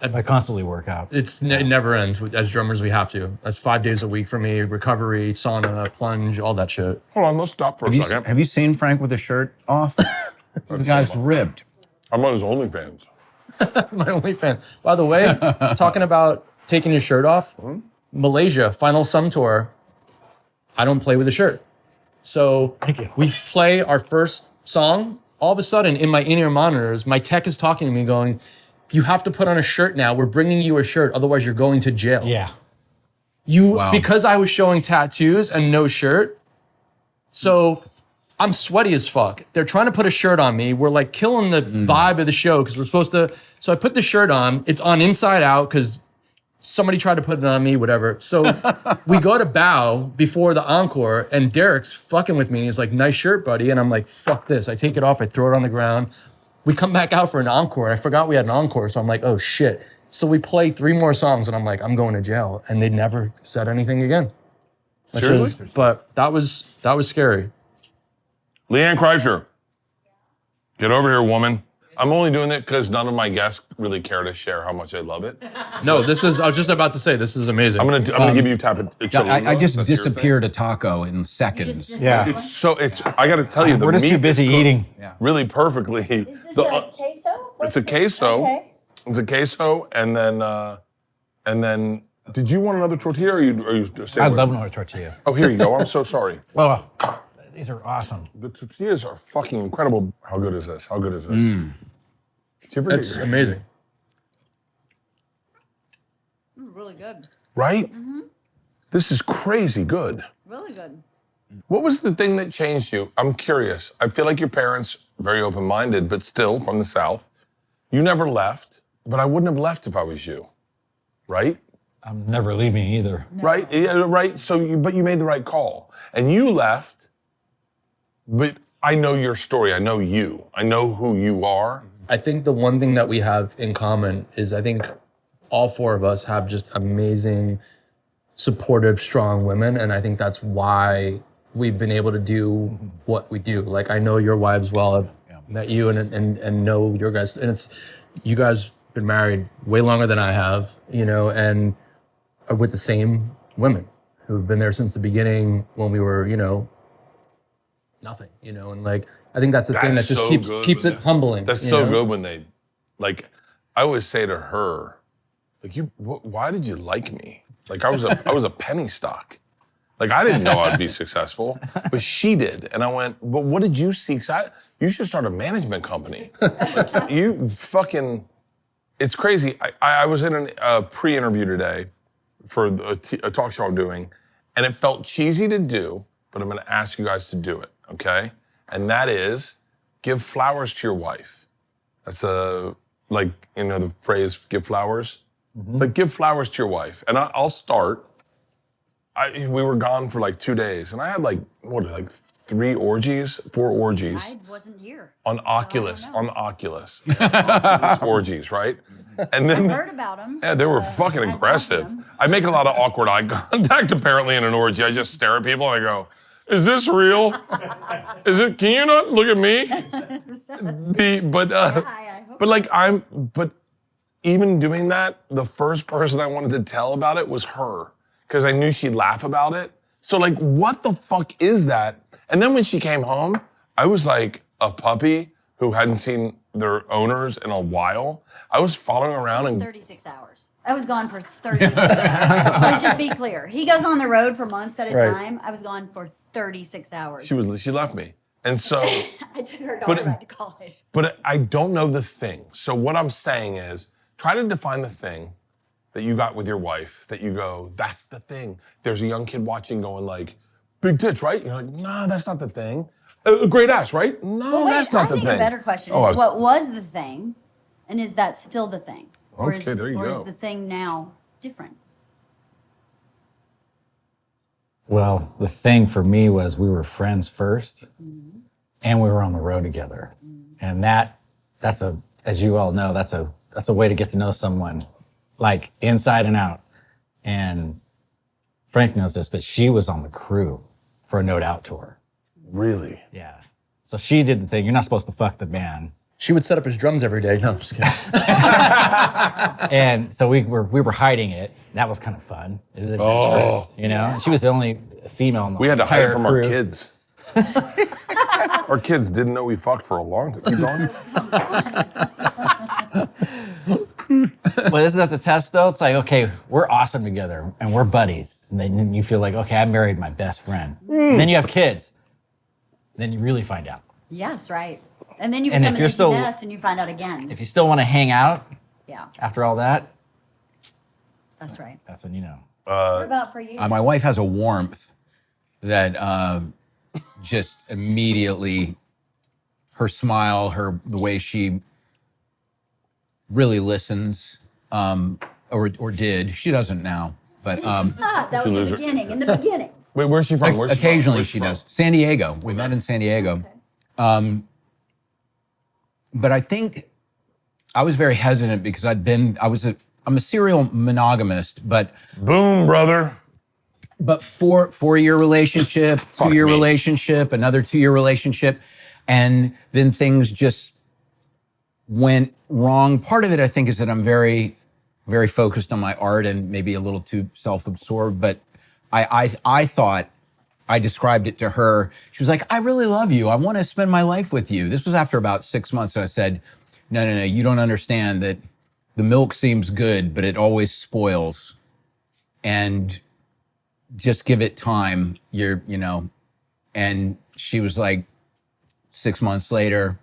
I constantly work out. It never ends. As drummers, we have to. That's 5 days a week for me. Recovery, sauna, plunge, all that shit. Hold on, let's stop for a second. Have you seen Frank with his shirt off? The guy's ripped. I'm on his OnlyFans. My only fan. By the way, talking about taking your shirt off, Malaysia, Final Sum Tour, I don't play with a shirt. So Thank you. we play our first song. All of a sudden, in my in-ear monitors, my tech is talking to me going, you have to put on a shirt now. We're bringing you a shirt. Otherwise, you're going to jail. Yeah. Wow. Because I was showing tattoos and no shirt. So I'm sweaty as fuck. They're trying to put a shirt on me. We're like killing the vibe of the show because we're supposed to. So I put the shirt on. It's on inside out because somebody tried to put it on me, whatever. So we go to bow before the encore and Derek's fucking with me. And he's like, nice shirt, buddy. And I'm like, fuck this. I take it off. I throw it on the ground. We come back out for an encore. I forgot we had an encore. So I'm like, oh shit. So we play 3 more songs and I'm like, I'm going to jail. And they never said anything again. Seriously? But that was scary. Leanne Kreischer. Get over here, woman. I'm only doing it because none of my guests really care to share how much I love it. No, I was just about to say, this is amazing. I'm gonna give you tap it. I just disappeared a taco in seconds. Yeah. I gotta tell you, the We're just meat too busy is cooked eating. really perfectly. Is this The- a queso? It's a queso. Okay. It's a queso, and then. Did you want another tortilla? Or are you I love another tortilla. Oh, here you go. I'm so sorry. Well, these are awesome. The tortillas are fucking incredible. How good is this? How good is this? Did you ever get That's your- amazing. Really good. Right? This is crazy good. Really good. What was the thing that changed you? I'm curious. I feel like your parents, very open-minded, but still from the South. You never left, but I wouldn't have left if I was you. Right? I'm never leaving either. Right? Yeah, right. So, but you made the right call. And you left, but I know your story. I know you. I know who you are. I think the one thing that we have in common is I think all 4 of us have just amazing, supportive, strong women. And I think that's why we've been able to do what we do. Like, I know your wives well. I've met you and know your guys. And you guys been married way longer than I have, and are with the same women who've been there since the beginning when we were, nothing, and like, I think that's the thing that That's just so keeps good when it humbling. That's you so know? good when they, like, I always say to her, like, why did you like me? Like, I was a penny stock. Like, I didn't know I'd be successful, but she did. And I went, but what did you see? 'Cause you should start a management company. Like, you fucking, it's crazy. I was in a pre-interview today for a talk show I'm doing, and it felt cheesy to do, but I'm gonna ask you guys to do it, okay? And that is, give flowers to your wife. That's the phrase, give flowers. It's like, give flowers to your wife. And I'll start. We were gone for like 2 days, and I had like 4 orgies I wasn't here. on Oculus. know. On Oculus. Oculus orgies, right? And then Heard about them. yeah, they were fucking aggressive. I make a lot of awkward eye contact apparently in an orgy. I just stare at people and I go, is this real? Can you not look at me? But even doing that, the first person I wanted to tell about it was her, because I knew she'd laugh about it. So like, what the fuck is that? And then when she came home, I was like a puppy who hadn't seen their owners in a while. I was following around and 36 hours. I was gone for 36 hours. Let's just be clear. He goes on the road for months at a Right. time. I was gone for 36 hours. she left me. And so, I took her daughter back to college. but I don't know the thing. So what I'm saying is, try to define the thing that you got with your wife that you go, that's the thing. There's a young kid watching going like, big tits, right? You're like, nah, that's not the thing. Great ass, right? No, Well, wait, that's not I the think thing. a better question Oh, is, what was the thing, and is that still the thing? Or Okay, there you or go. is the thing now different? Well, the thing for me was we were friends first, and we were on the road together, and that's a, as you all know, that's a way to get to know someone, like inside and out. And Frank knows this, but she was on the crew for a No Doubt tour. Really? Yeah. So she did the thing. You're not supposed to fuck the band. She would set up his drums every day. No, I'm just kidding. And so we were hiding it. That was kind of fun. It was adventurous, you know? And she was the only female in the We had to hide it entire from crew. our kids. Our kids didn't know we fucked for a long time. Keep going. But isn't that the test though? It's like, okay, we're awesome together and we're buddies. And then you feel like, okay, I married my best friend. And then you have kids. Then you really find out. Yes, right. And then you And become if an you're empty still- nest and you find out again. If you still want to hang out Yeah, after all that, that's right. that's when you know. What about for you? My wife has a warmth that just immediately, her smile, the way she really listens, or did. She doesn't now, but That was the loser. beginning. In the beginning. Wait, where's she from? Where's she from? occasionally Where's she from? does. San Diego. We met in San Diego. But I think I was very hesitant because I'm a serial monogamist, but Boom, brother. 4-year relationship, 2-year me. relationship, another 2-year relationship, and then things just went wrong. Part of it, I think, is that I'm very, very focused on my art and maybe a little too self-absorbed. But I thought I described it to her. She was like, "I really love you. I want to spend my life with you." This was after about 6 months, and I said, "No, you don't understand that the milk seems good, but it always spoils, and just give it time. And she was like, 6 months later,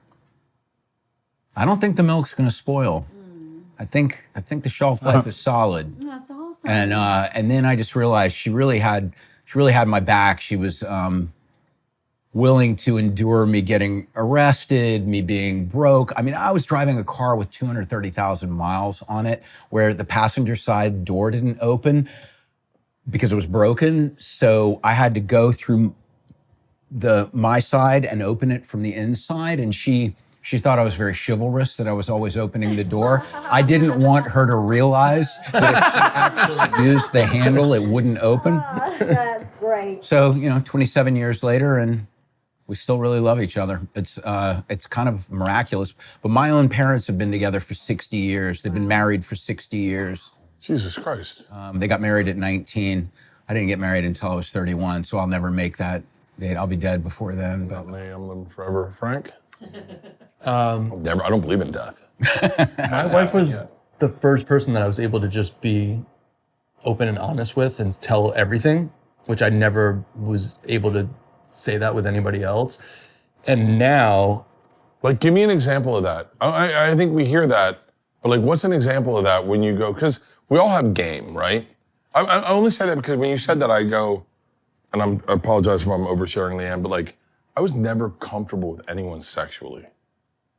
"I don't think the milk's going to spoil. I think the shelf life is solid." That's awesome. And then I just realized she really had my back. She was willing to endure me getting arrested, me being broke. I mean, I was driving a car with 230,000 miles on it where the passenger side door didn't open because it was broken. So I had to go through my side and open it from the inside. And she thought I was very chivalrous, that I was always opening the door. I didn't want her to realize that if she actually used the handle, it wouldn't open. That's great. So, 27 years later, and we still really love each other. It's kind of miraculous. But my own parents have been together for 60 years. They've been married for 60 years. Jesus Christ. They got married at 19. I didn't get married until I was 31, so I'll never make that date. I'll be dead before then. But Me, I'm living forever. Frank? Never. I don't believe in death. My wife was the first person that I was able to just be open and honest with and tell everything, which I never was able to say that with anybody else. And now, Like, give me an example of that. I think we hear that, but like, what's an example of that when you go, because we all have game, right? I only say that because when you said that, I go, and I apologize if I'm oversharing, Leanne, but like, I was never comfortable with anyone sexually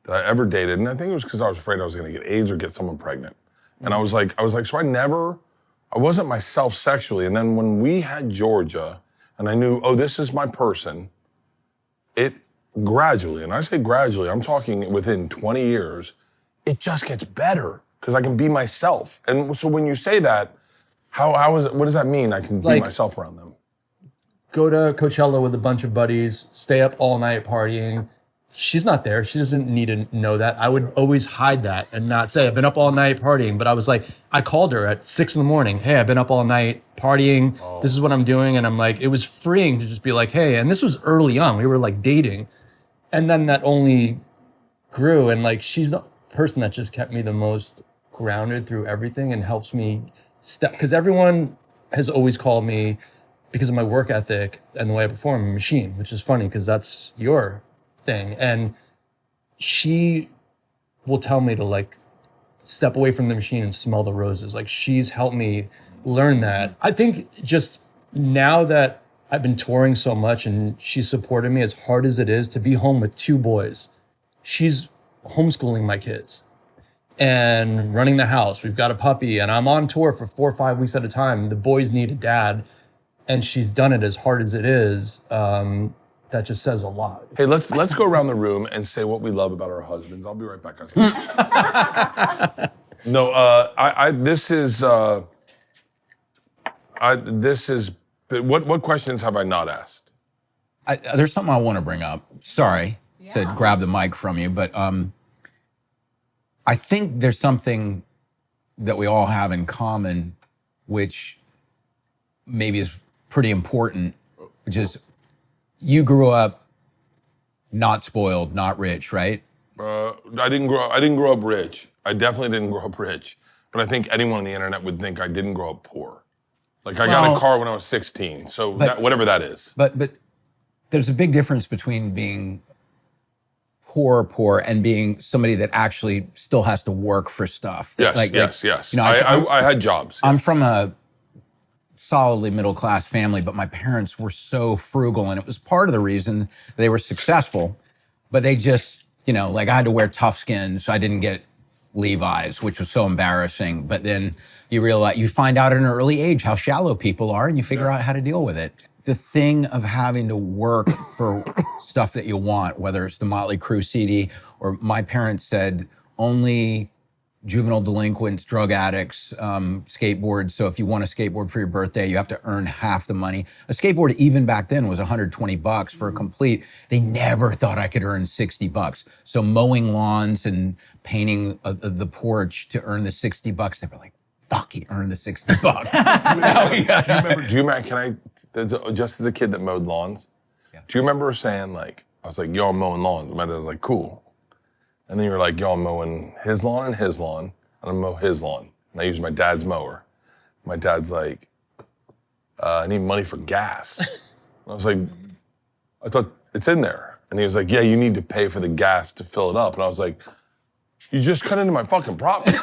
that I ever dated. And I think it was because I was afraid I was going to get AIDS or get someone pregnant. And I was like, so I wasn't myself sexually. And then when we had Georgia and I knew, oh, this is my person, it gradually, and I say gradually, I'm talking within 20 years, it just gets better because I can be myself. And so when you say that, how is it, what does that mean? I can be Like- myself around them. go to Coachella with a bunch of buddies, stay up all night partying. She's not there. She doesn't need to know that. I would always hide that and not say, I've been up all night partying. But I was like, I called her at 6 a.m. Hey, I've been up all night partying. This is what I'm doing. And I'm like, it was freeing to just be like, hey, and this was early on. We were like dating. And then that only grew. And like, she's the person that just kept me the most grounded through everything and helps me step. Because everyone has always called me, because of my work ethic and the way I perform, a machine, which is funny because that's your thing. And she will tell me to like step away from the machine and smell the roses. Like, she's helped me learn that. I think just now that I've been touring so much and she's supported me, as hard as it is to be home with 2 boys, she's homeschooling my kids and running the house. We've got a puppy and I'm on tour for 4 or 5 weeks at a time. The boys need a dad. and she's done it as hard as it is. That just says a lot. Hey, let's go around the room and say what we love about our husbands. I'll be right back, guys. No, what questions have I not asked? There's something I want to bring up. Sorry to grab the mic from you, but I think there's something that we all have in common, which maybe is pretty important, which is you grew up not spoiled, not rich, right? I didn't grow up rich. I definitely didn't grow up rich. But I think anyone on the internet would think I didn't grow up poor. Like I got a car when I was 16, so whatever that is. But there's a big difference between being poor and being somebody that actually still has to work for stuff. Yes. You know, I had jobs. I'm from a solidly middle class family, but my parents were so frugal, and it was part of the reason they were successful. But they just, you know, like I had to wear tough skins, so I didn't get Levi's, which was so embarrassing. But then you realize, you find out at an early age how shallow people are, and you figure out how to deal with it. The thing of having to work for stuff that you want, whether it's the Motley Crue CD, or my parents said only juvenile delinquents, drug addicts, skateboard. So if you want a skateboard for your birthday, you have to earn half the money. A skateboard even back then was $120 for a complete. They never thought I could earn $60. So mowing lawns and painting the porch to earn the $60, they were like, fuck, he earned the $60. Do you remember, just as a kid that mowed lawns, do you remember saying like, I was like, yo, I'm mowing lawns. My dad was like, cool. And then you were like, yo, I'm mowing his lawn, and I'm gonna mow his lawn. And I used my dad's mower. My dad's like, I need money for gas. And I was like, I thought it's in there. And he was like, yeah, you need to pay for the gas to fill it up. And I was like, you just cut into my fucking property.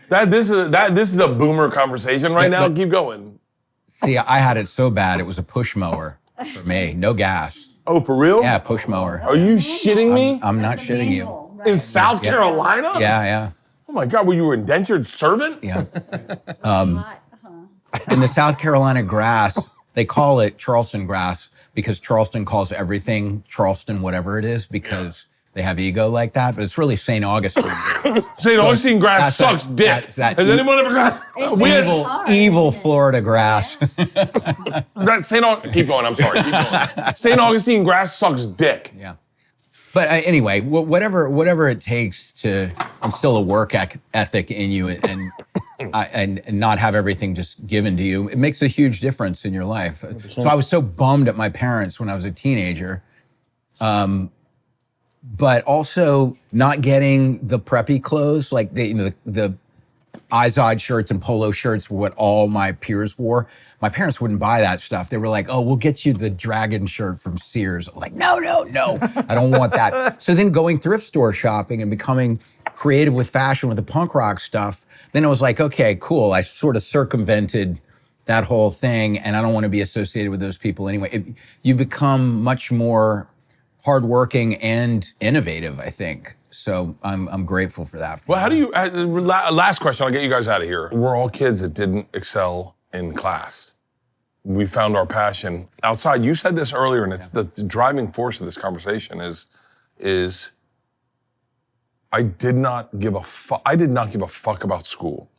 This is a boomer conversation right now. Keep going. See, I had it so bad, it was a push mower for me, no gas. Oh, for real? Yeah, push mower. Are you shitting me? I'm not That's a shitting manual, you. right? In South Carolina? Yeah. Oh my God, were you an indentured servant? Yeah. Hot, In the South Carolina grass, they call it Charleston grass because Charleston calls everything Charleston, whatever it is, because they have ego like that, but it's really St. Augustine. St. Augustine grass sucks dick. Has anyone ever got evil Florida grass. Keep going, I'm sorry. Keep going. St. Augustine grass sucks dick. Yeah. But anyway, whatever it takes to instill a work ethic in you and not have everything just given to you, it makes a huge difference in your life. 100%. So I was so bummed at my parents when I was a teenager. But also not getting the preppy clothes, like the Izod shirts and polo shirts were what all my peers wore. My parents wouldn't buy that stuff. They were like, oh, we'll get you the dragon shirt from Sears. I'm like, no, I don't want that. So then going thrift store shopping and becoming creative with fashion with the punk rock stuff, then it was like, okay, cool. I sort of circumvented that whole thing, and I don't want to be associated with those people anyway. You become much more hardworking and innovative, I think. So I'm grateful for that. Well, how do you, last question, I'll get you guys out of here. We're all kids that didn't excel in class. We found our passion outside. You said this earlier, and it's the driving force of this conversation is I did not give a fuck about school.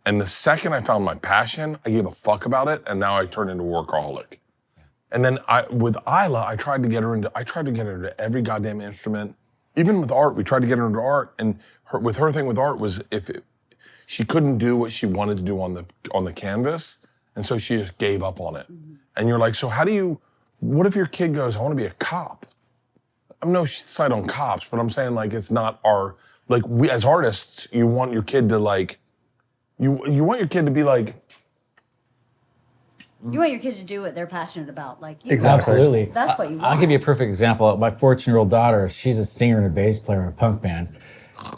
And the second I found my passion, I gave a fuck about it, and now I turned into a workaholic. And then with Isla, I tried to get her into every goddamn instrument. Even with art, we tried to get her into art. And her thing with art was she couldn't do what she wanted to do on the canvas, and so she just gave up on it. Mm-hmm. And you're like, so what if your kid goes, I want to be a cop? I'm no slight on cops, but I'm saying like it's not we as artists, you want your kid to like, you want your kid to be like, you want your kids to do what they're passionate about, like you. Exactly. Absolutely. That's what you want. I'll give you a perfect example. My 14-year-old daughter, she's a singer and a bass player in a punk band.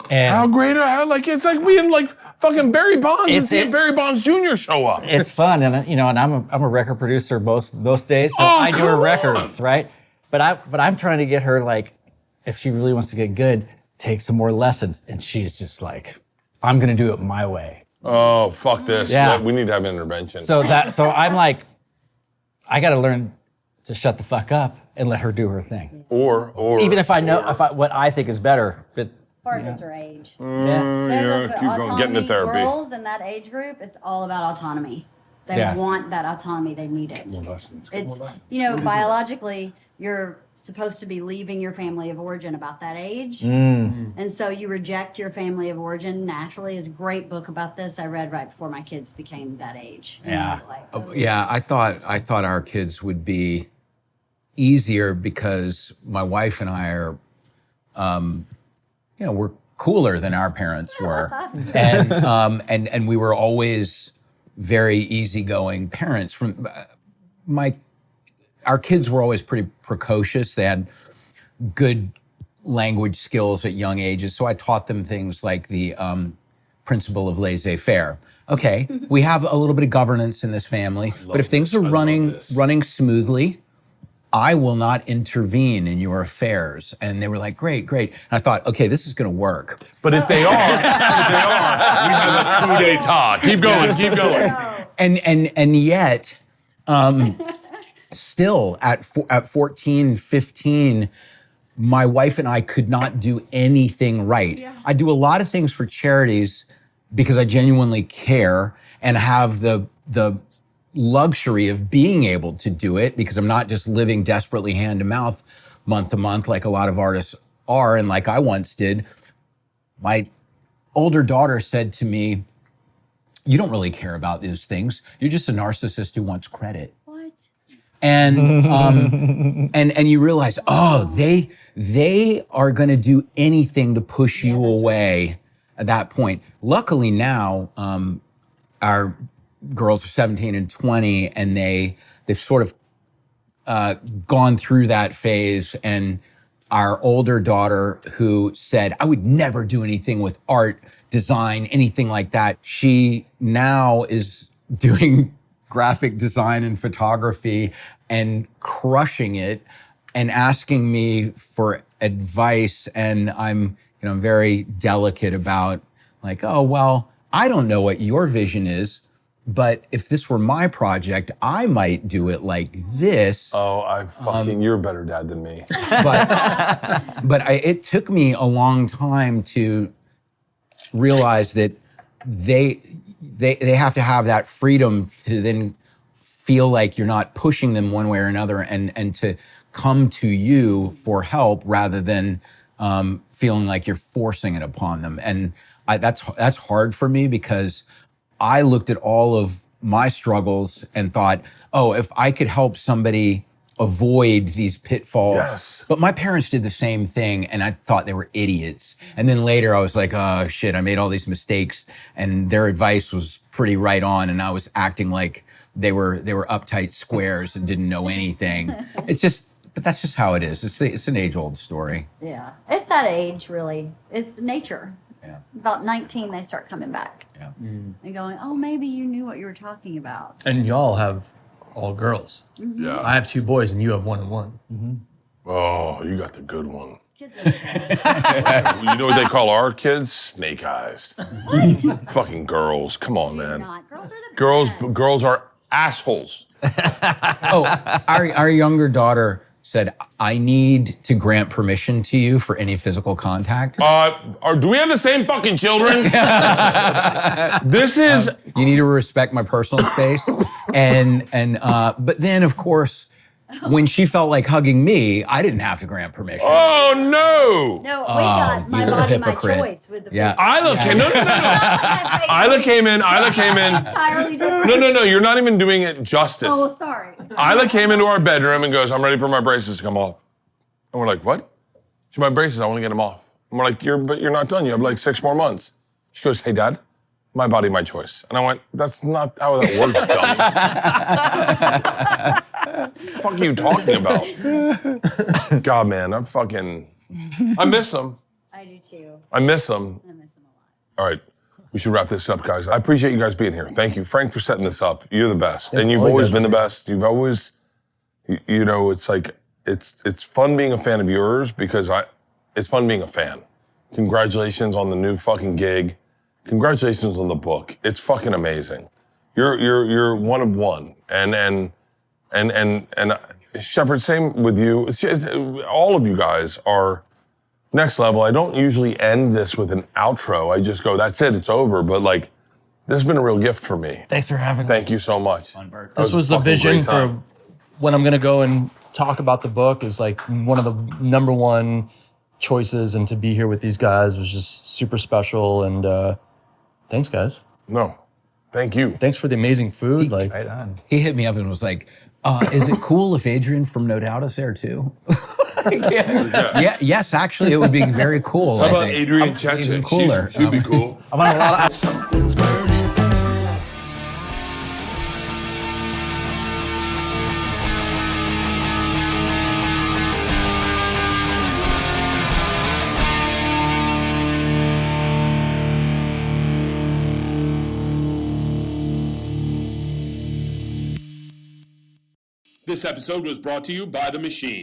And how great! It's like we in like fucking Barry Bonds and see Barry Bonds Jr. show up. It's fun, and I'm a record producer most days, so I do her records, right? But I'm trying to get her, like, if she really wants to get good, take some more lessons, and she's just like, I'm gonna do it my way. Oh, fuck this. Yeah. We need to have an intervention. So I'm like, I got to learn to shut the fuck up and let her do her thing. Or Even if I know what I think is better, but Part is her age. yeah. There's keep going. Get into therapy. Girls in that age group, it's all about autonomy. They Yeah. want that autonomy. They need it. lessons. It's, you know, biologically, you're supposed to be leaving your family of origin about that age. And so you reject your family of origin naturally. Is a great book about this I read right before my kids became that age. And I was like, oh. Yeah, I thought our kids would be easier because my wife and I are, we're cooler than our parents were, and we were always very easygoing parents. Our kids were always pretty precocious. They had good language skills at young ages, so I taught them things like the principle of laissez-faire. Okay, we have a little bit of governance in this family, but if things are running smoothly, I will not intervene in your affairs. And they were like, great. And I thought, okay, this is going to work. But if they are, we have a coup d'etat. Keep going. And yet, still at 14, 15, my wife and I could not do anything right. Yeah. I do a lot of things for charities because I genuinely care and have the luxury of being able to do it because I'm not just living desperately hand to mouth month to month like a lot of artists are and like I once did. My older daughter said to me, "You don't really care about those things. You're just a narcissist who wants credit." What? And and you realize, oh, they are going to do anything to push you away at that point. Luckily now, our girls are 17 and 20, and they've sort of gone through that phase. And our older daughter, who said, "I would never do anything with art, design, anything like that," she now is doing graphic design and photography and crushing it and asking me for advice. And I'm very delicate about like, oh, well, I don't know what your vision is, but if this were my project, I might do it like this. Oh, you're a better dad than me. But it took me a long time to realize that they have to have that freedom to then feel like you're not pushing them one way or another, and to come to you for help rather than feeling like you're forcing it upon them. And that's hard for me because I looked at all of my struggles and thought, oh, if I could help somebody avoid these pitfalls. Yes. But my parents did the same thing, and I thought they were idiots. And then later I was like, oh shit, I made all these mistakes, and their advice was pretty right on, and I was acting like they were uptight squares and didn't know anything. But that's just how it is. It's an age-old story. Yeah, it's that age really. It's nature. Yeah. About 19, they start coming back. Yeah. And going, oh, maybe you knew what you were talking about. And y'all have all girls. Yeah. I have 2 boys and you have 1 and 1. Mm-hmm. Oh, you got the good one. Kids are the You know what they call our kids? Snake eyes. What? Fucking girls. Come on, Do man. not. Girls are the Girls, best. girls are assholes. Oh, our younger daughter said, "I need to grant permission to you for any physical contact." Do we have the same fucking children? This is. You need to respect my personal space. But then of course, when she felt like hugging me, I didn't have to grant permission. Oh no! No, we got my you're a body, my hypocrite. choice with the Yeah. Isla came. No. Isla came in. Entirely different. No. You're not even doing it justice. Oh, sorry. Isla came into our bedroom and goes, "I'm ready for my braces to come off." And we're like, "What?" She's my braces. I want to get them off. And we're like, "But you're not done. You have like 6 more months." She goes, "Hey, Dad, my body, my choice." And I went, "That's not how that works, dummy." What the fuck are you talking about? God, man, I miss them. I do too. I miss them. I miss them a lot. All right, we should wrap this up, guys. I appreciate you guys being here. Thank you, Frank, for setting this up. You're the best, and you've always been the best. You've always, it's like it's fun being a fan of yours because it's fun being a fan. Congratulations on the new fucking gig, congratulations on the book. It's fucking amazing. You're one of one, and Shepard, same with you. All of you guys are next level. I don't usually end this with an outro. I just go, that's it, it's over. But like, this has been a real gift for me. Thanks for having me. Thank you so much. Bert. This was the fucking vision great time. for when I'm gonna go and talk about the book. Is like one of the number one choices, and to be here with these guys was just super special. And thanks, guys. No, thank you. Thanks for the amazing food. Like, Right on. He hit me up and was like, is it cool if Adrian from No Doubt is there too? Yeah, yes, actually, it would be very cool. How about I think. Adrian Even Chechik? cooler. She'd be cool. I'm on a lot of. Something's burning. This episode was brought to you by The Machine.